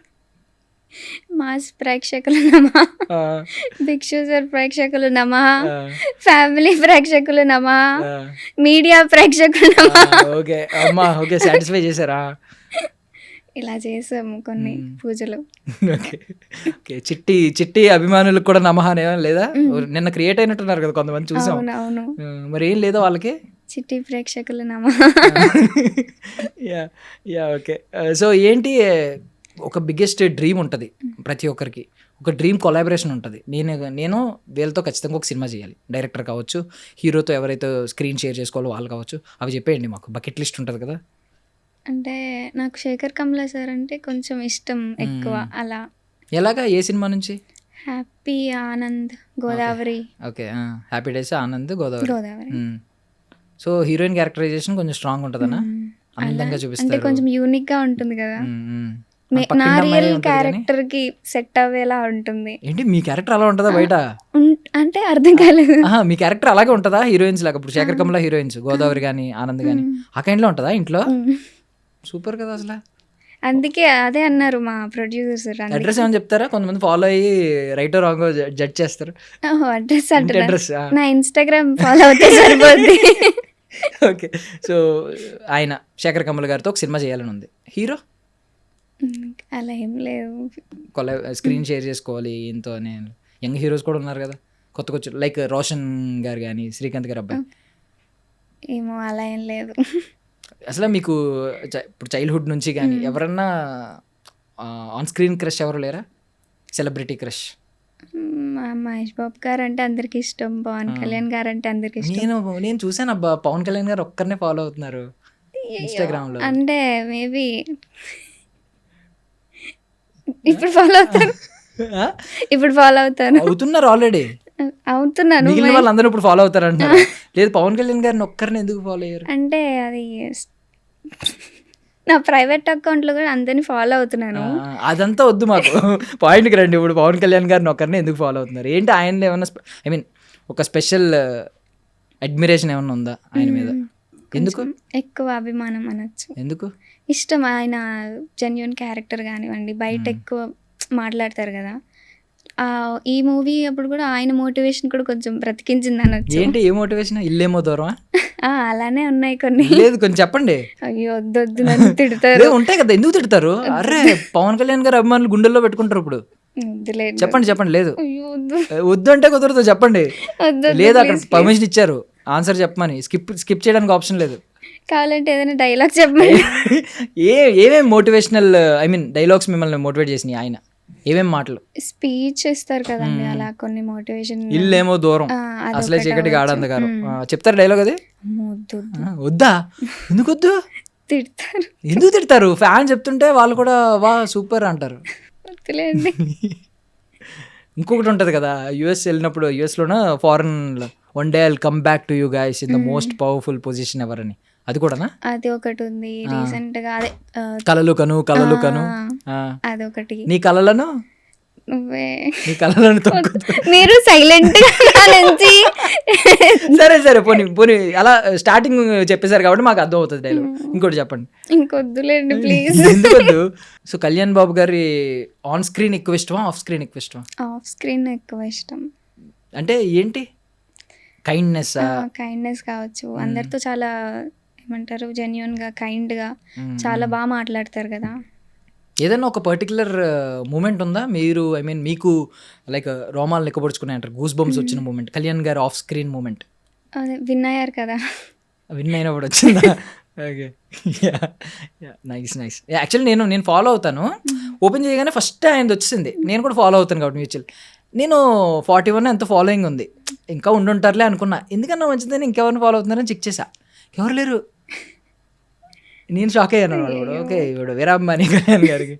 మాస్ ప్రేక్షకులు నమః, భిక్షుసర్ ప్రేక్షకులు నమః, ఫ్యామిలీ ప్రేక్షకులు నమః, మీడియా ప్రేక్షకులు నమః. ఓకే అమ్మా, ఓకే సాటిస్ఫై చేశారా? ఇలా చేసాము కొన్ని పూజలు. ఓకే. ఓకే. చిట్టి అభిమానులకు కూడా నమః అనేం లేదా? నిన్న క్రియేట్ అయినట్టున్నారు కదా కొంతమంది చూసాం. అవునవును. మరి ఏం లేదా వాళ్ళకి? చిట్టి ప్రేక్షకులు నమః. యాహ్! ఓకే. సో ఏంటి ఒక బిగ్గెస్ట్ డ్రీమ్ ఉంటది ప్రతి ఒక్కరికి. ఒక డ్రీమ్ కొలాబరేషన్ ఉంటది. నేను వీళ్ళతో ఖచ్చితంగా ఒక సినిమా చేయాలి. డైరెక్టర్ కావచ్చు, హీరోతో ఎవరైతే స్క్రీన్ షేర్ చేసుకోవాలో వాళ్ళు కావచ్చు. అవి చెప్పేయండి మాకు. బకెట్ లిస్ట్ ఉంటది కదా! అంటే నాకు శేఖర్ కమ్ల సార్ అంటే కొంచెం ఇష్టం ఎక్కువ. అలా ఎలాగా? ఏ సినిమా నుంచి? Happy, Anand, Godavari. Okay. Happy days, Anand, Godavari. Godavari. So heroine characterisation కొంచెం స్ట్రాంగ్ ఉంటదనా? అందంగా అంటే చూపిస్తారు. కొంచెం యూనిక్ గా ఉంటుంది కదా. నా పక్కింటి అమ్మాయి రియల్ ఉంటది కానీ క్యారెక్టర్ కి సెట్ అవ్వేలా ఉంటుంది. ఏంటి మీ క్యారెక్టర్ అలా ఉంటుందా బయట? అంటే అర్థం కాలేదు. మీ క్యారెక్టర్ అలాగే ఉంటుందా హీరోయిన్స్ లాగా? ఇప్పుడు శేఖర్ కమల హీరోయిన్స్ గోదావరి కానీ ఆనంద్ కానీ ఆ కైండ్లో ఉంటుందా ఇంట్లో? సూపర్ కదా అసలు. అందుకే అదే అన్నారు మా ప్రొడ్యూసర్. అడ్రస్ ఏమని చెప్తారా? కొంతమంది ఫాలో అయ్యి రైట్ రాంగ్ జడ్జ్ చేస్తారు. అడ్రస్ ఇంటి అంటే అడ్రస్. నా ఇన్స్టాగ్రామ్ ఫాలో అవుతే సరిపోద్ది. ఓకే. సో ఆయన శేఖర్ కమల్ గారితో ఒక సినిమా చేయాలని ఉంది. హీరో అలా ఏం లేదు. స్క్రీన్ షేర్ చేసుకోవాలి ఇంతో అని. యంగ్ హీరోస్ కూడా ఉన్నారు కదా కొత్త లైక్ రోషన్ గారు కానీ శ్రీకాంత్ గారు అబ్బాయి. ఏమో అలా ఏం లేదు. అసలు మీకు ఇప్పుడు చైల్డ్హుడ్ నుంచి కానీ ఎవరన్నా ఆన్ స్క్రీన్ క్రష్ ఎవరు లేరా? Celebrity crush? మహేష్ బాబు గారు అంటే అందరికి ఇష్టం. పవన్ కళ్యాణ్ గారు అంటే అందరికి ఇష్టం. నేను చూసాను అబ్బా, పవన్ కళ్యాణ్ గారు ఒక్కరినే ఫాలో అవుతున్నారు ఇన్స్టాగ్రామ్ లో. అంటే మేబీ ఇప్పుడు ఫాలో అవుతాను. ఇప్పుడు ఫాలో అవుతున్నారు ఆల్రెడీ. అవుతున్నాను. మిగిలిన వాళ్ళందరూ ఇప్పుడు ఫాలో అవుతారు అంటారు. లేదు పవన్ కళ్యాణ్ గారిని ఒక్కరిని ఎందుకు ఫాలో అయ్యారు? అంటే అది నా ప్రైవేట్ అకౌంట్లో కూడా అందరిని ఫాలో అవుతున్నాను. అదంతా వద్దు మాకు. పాయింట్కి రండి. ఇప్పుడు పవన్ కళ్యాణ్ గారిని ఒక్కరిని ఎందుకు ఫాలో అవుతున్నారు? ఏంటి ఆయన ఏమన్నా ఐ మీన్ ఒక స్పెషల్ అడ్మిరేషన్ ఏమన్నా ఉందా ఆయన మీద? ఎందుకు? ఎక్కువ అభిమానం అనొచ్చు. ఎందుకు ఇష్టం? ఆయన జెన్యున్ క్యారెక్టర్ కానివ్వండి, బయట ఎక్కువ మాట్లాడతారు కదా. ఈ మూవీ అప్పుడు కూడా ఆయన మోటివేషన్ కూడా కొంచెం బ్రతికించింది అనొచ్చు. ఏంటి ఏ మోటివేషన్? ఇల్లేమో దూరమా? అలానే ఉన్నాయి కొన్ని. లేదు కొంచెం చెప్పండి. అయ్యో వద్దు నన్ను తిడతారు. ఉంటాయి కదా, ఎందుకు తిడతారు? అరే పవన్ కళ్యాణ్ గారు అభిమానులు గుండెల్లో పెట్టుకుంటారు ఇప్పుడు. వద్దులేదు. చెప్పండి. లేదు అయ్యో వద్దు అంటే కుదరదు. చెప్పండి. వద్దు. లేదు అక్కడ పర్మిషన్ ఇచ్చారు ఆన్సర్ చెప్పమని. స్కిప్ చేయడానికి ఆప్షన్ లేదు. కావాలంటే ఏదైనా డైలాగ్ చెప్పండి. ఏమేమి మోటివేషనల్ ఐ మీన్ డైలాగ్స్ మిమ్మల్ని మోటివేట్ చేసినాయి ఆయన? ఏమేం మాటలు? స్పీచ్ ఇస్తారు కదండి, అలా కొన్ని మోటివేషన్. ఇల్లేమో దూరం అసలే చీకటికి ఆడందగారు చెప్తారు డైలాగ్. అది వద్దా? ఎందుకు వద్దు? తిడతారు. ఎందుకు తిడతారు? ఫ్యాన్ చెప్తుంటే వాళ్ళు కూడా వా సూపర్ అంటారు. వద్దులేండి. ఇంకొకటి ఉంటుంది కదా, యుఎస్ వెళ్ళినప్పుడు, యుఎస్లోన ఫారెన్లో, one day I'll come back to you guys in the most powerful position ever అని. అది కూడానా? అది ఒకటి ఉంది రీసెంట్ గా. అదే కలలు కను అదొకటి. నీ కలలను నువ్వే నీ కలలను మీరు సైలెంట్ గా నుంచి సరే పోనీ అలా స్టార్టింగ్ చెప్పేశారు కాబట్టి మాకు అర్థం అవుతుంది డైలాగ్. ఇంకోటి చెప్పండి. ఇంకొద్దులేండి ప్లీజ్. ఎందుకొద్దు? సో కళ్యాణ్ బాబు గారి ఆన్ స్క్రీన్ ఎక్కువ ఇష్టమా, ఆఫ్ స్క్రీన్ ఎక్కువ ఇష్టమా? ఆఫ్ స్క్రీన్ ఎక్కువ ఇష్టం. అంటే ఏంటి? కైండ్నెస్ కావచ్చు. అందరితో చాలా ఏమంటారు జెన్యున్ గా, కైండ్ గా చాలా బాగా మాట్లాడతారు కదా. ఏదైనా ఒక పర్టికులర్ మూమెంట్ ఉందా మీరు ఐ మీన్ మీకు లైక్ రోమాలు లెక్కపరుచుకునే అంటారు, గూస్ బంప్స్ వచ్చిన మూమెంట్, కళ్యాణ్ గారు ఆఫ్ స్క్రీన్ మూమెంట్? అదే విన్ అయ్యారు కదా. విన్ అయినప్పుడు వచ్చిందా? ఓకే. నైస్. యాక్చువల్లీ నేను ఫాలో అవుతాను. ఓపెన్ చేయగానే ఫస్ట్ ఆయనది వచ్చింది. నేను కూడా ఫాలో అవుతాను కాబట్టి మ్యూచువల్. నేను 41 ఎంత ఫాలోయింగ్ ఉంది, ఇంకా ఉండుంటారులే అనుకున్నా. ఎందుకన్నా మంచిదని ఇంకెవరిని ఫాలో అవుతున్నారని చెక్ చేశా, ఎవరు లేరు. నేను షాక్ అయ్యాను. వాడు ఓకే ఇప్పుడు వీరాభిమాని కళ్యాణ్ గారికి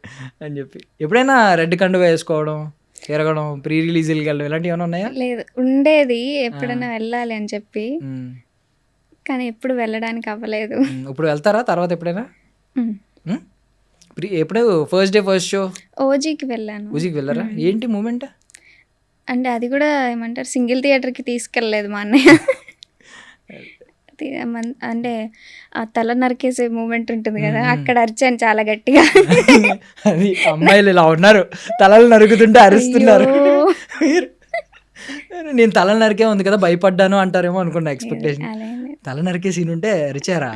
అని చెప్పి. ఎప్పుడైనా రెడ్ కండువా వేసుకోవడం, తిరగడం, ప్రీ రిలీజ్కి వెళ్ళడం ఇలాంటివి ఏమైనా ఉన్నాయా? లేదు, ఉండేది ఎప్పుడైనా వెళ్ళాలి అని చెప్పి, కానీ ఎప్పుడు వెళ్ళడానికి అవ్వలేదు. ఇప్పుడు వెళ్తారా తర్వాత ఎప్పుడైనా? ఎప్పుడు ఫస్ట్ డే ఫస్ట్ షో ఓజీకి వెళ్ళాను. ఓజీకి వెళ్ళారా? ఏంటి మూమెంట్? అంటే అది కూడా ఏమంటారు సింగిల్ థియేటర్కి తీసుకెళ్ళలేదు మా అన్నయ్య. అంటే ఆ తల నరికేసే మూమెంట్ ఉంటుంది కదా, అక్కడ అరిచాను చాలా గట్టిగా. అది అమ్మాయిలు ఇలా ఉన్నారు, తలలు నరుకుతుంటే అరుస్తున్నారు. నేను తల నరికే ఉంది కదా భయపడ్డాను అంటారేమో అనుకున్నా. ఎక్స్పెక్టేషన్ తల నరికే సీన్ ఉంటే అరిచారా?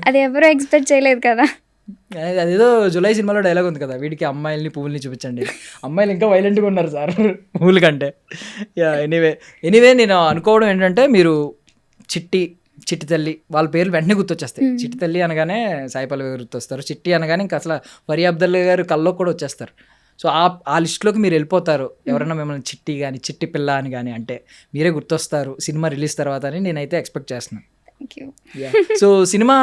అది ఎవరో ఎక్స్పెక్ట్ చేయలేదు కదా. అదేదో జులై సినిమాలో డైలాగ్ ఉంది కదా, వీడికి అమ్మాయిల్ని పువ్వుల్ని చూపించండి, అమ్మాయిలు ఇంకా వైలెంట్గా ఉన్నారు సార్ పువ్వుల కంటే. యా ఎనీవే నేను అనుకోవడం ఏంటంటే, మీరు చిట్టి తల్లి వాళ్ళ పేర్లు వెంటనే గుర్తొచ్చేస్తాయి. చిట్టి తల్లి అనగానే సాయి పల్లవి గారు గుర్తొస్తారు, చిట్టి అనగానే ఇంకా అసలు ఫరియా అబ్దుల్లా గారు కల్లో కూడా వచ్చేస్తారు. సో ఆ లిస్టులోకి మీరు వెళ్ళిపోతారు. ఎవరైనా మిమ్మల్ని చిట్టి కానీ చిట్టి పిల్ల అని కానీ అంటే మీరే గుర్తొస్తారు సినిమా రిలీజ్ తర్వాత అని నేనైతే ఎక్స్పెక్ట్ చేస్తున్నాను. Thank you. So cinema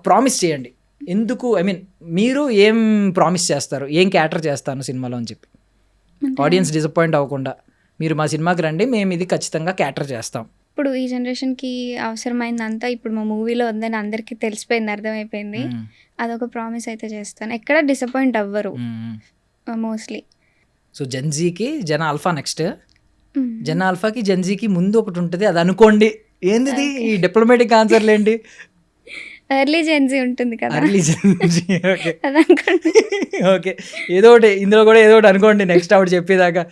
promise చేయండి. ఎందుకు, ఐ మీన్ మీరు ఏం ప్రామిస్ చేస్తారు, ఏం క్యాటర్ చేస్తాను సినిమాలో అని చెప్పి ఆడియన్స్ డిసప్పాయింట్ అవ్వకుండా, మీరు మా సినిమాకి రండి, మేము ఇది ఖచ్చితంగా క్యాటర్ చేస్తాం. ఇప్పుడు ఈ జనరేషన్కి అవసరమైందంతా ఇప్పుడు మా మూవీలో ఉందని అందరికీ తెలిసిపోయింది, అర్థమైపోయింది. అదొక ప్రామిస్ అయితే చేస్తాను, ఎక్కడ డిసప్పాయింట్ అవ్వరు మోస్ట్లీ. సో జెన్జీకి జన ఆల్ఫా నెక్స్ట్, జన ఆల్ఫాకి జెన్జీకి ముందు ఒకటి ఉంటుంది, అది అనుకోండి. ఏంది ఈ డిప్లొమాటిక్ ఆన్సర్లు ఏంటి? ఎర్లీ జెన్జీ ఉంటుంది కదా, అర్లీ జెన్జీ. ఓకే అది అనుకోండి. ఓకే, ఏదో ఒకటి ఇందులో కూడా ఏదో ఒకటి అనుకోండి నెక్స్ట్ ఆవిడ చెప్పేదాకా.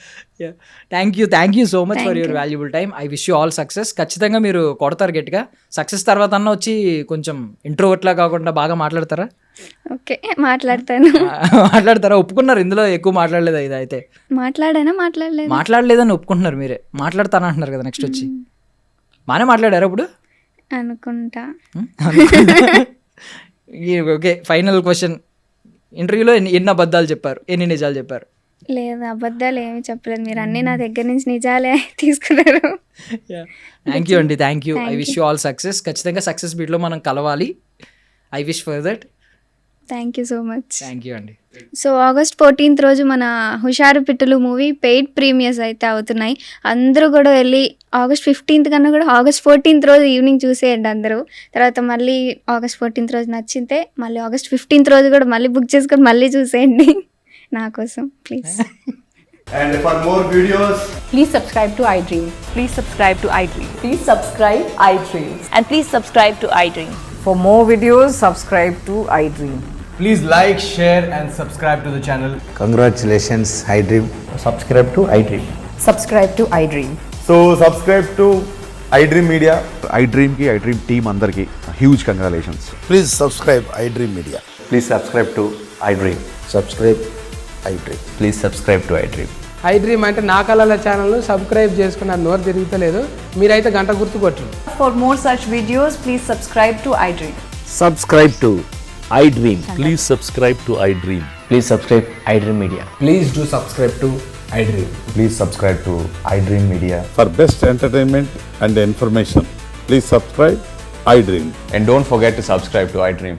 Thank you so much for your valuable time. I wish you all success. ఖచ్చితంగా మీరు కొడతారు గట్టిగా. సక్సెస్ తర్వాత అన్న వచ్చి కొంచెం ఇంట్రోవర్ట్లా కాకుండా బాగా మాట్లాడతారా? ఓకే, మాట్లాడతాను. మాట్లాడతారా? ఒప్పుకున్నారు, ఇందులో ఎక్కువ మాట్లాడలేదు ఇది అయితే. మాట్లాడలేదని ఒప్పుకుంటున్నారు మీరే. మాట్లాడతాను అంటున్నారు కదా నెక్స్ట్ వచ్చి. బాగానే మాట్లాడారా ఇప్పుడు అనుకుంటా. Okay, final question. ఇంటర్వ్యూలో ఎన్ని అబద్ధాలు చెప్పారు, ఎన్ని నిజాలు చెప్పారు? లేదు, అబద్ధాలు ఏమి చెప్పలేదు, మీరు అన్నీ నా దగ్గర నుంచి నిజాలే తీసుకున్నారు. థ్యాంక్ యూ అండి, thank you. I wish you all success. ఖచ్చితంగా సక్సెస్ బీట్లో మనం కలవాలి. I wish for that. Thank you so much. Thank you అండి. సో August 14th రోజు మన హుషారు పిట్టలు మూవీ పెయిడ్ ప్రీమియర్స్ అయితే అవుతున్నాయి. అందరూ కూడా వెళ్ళి August 15th కన్నా కూడా August 14th రోజు ఈవినింగ్ చూసేయండి అందరూ. తర్వాత మళ్ళీ August 14th రోజు నచ్చితే మళ్ళీ August 15th రోజు కూడా మళ్ళీ బుక్ చేసుకొని మళ్ళీ చూసేయండి నా కోసం please. And for more videos, Please subscribe to iDream. Please subscribe to iDream. Please subscribe iDream. And please subscribe to iDream. For more videos, subscribe to iDream. please like, share and subscribe to the channel. Congratulations, iDream. Subscribe to iDream. Subscribe to iDream. So subscribe to iDream Media. iDream team andarki huge congratulations. Please subscribe iDream Media. Please subscribe to iDream. Subscribe iDream. Please subscribe to iDream. iDream అంటే నా కళల ఛానల్ను subscribe చేసుకున్న నోరు తిరుగుతలేదు, మీరైతే గంట గుర్తు కొట్టండి. For more such videos, please subscribe to iDream. Subscribe to iDream. Please subscribe to iDream. Please subscribe iDream Media. Please do subscribe to iDream. Please subscribe to iDream Media. For best entertainment and information, please subscribe iDream. And don't forget to subscribe to iDream.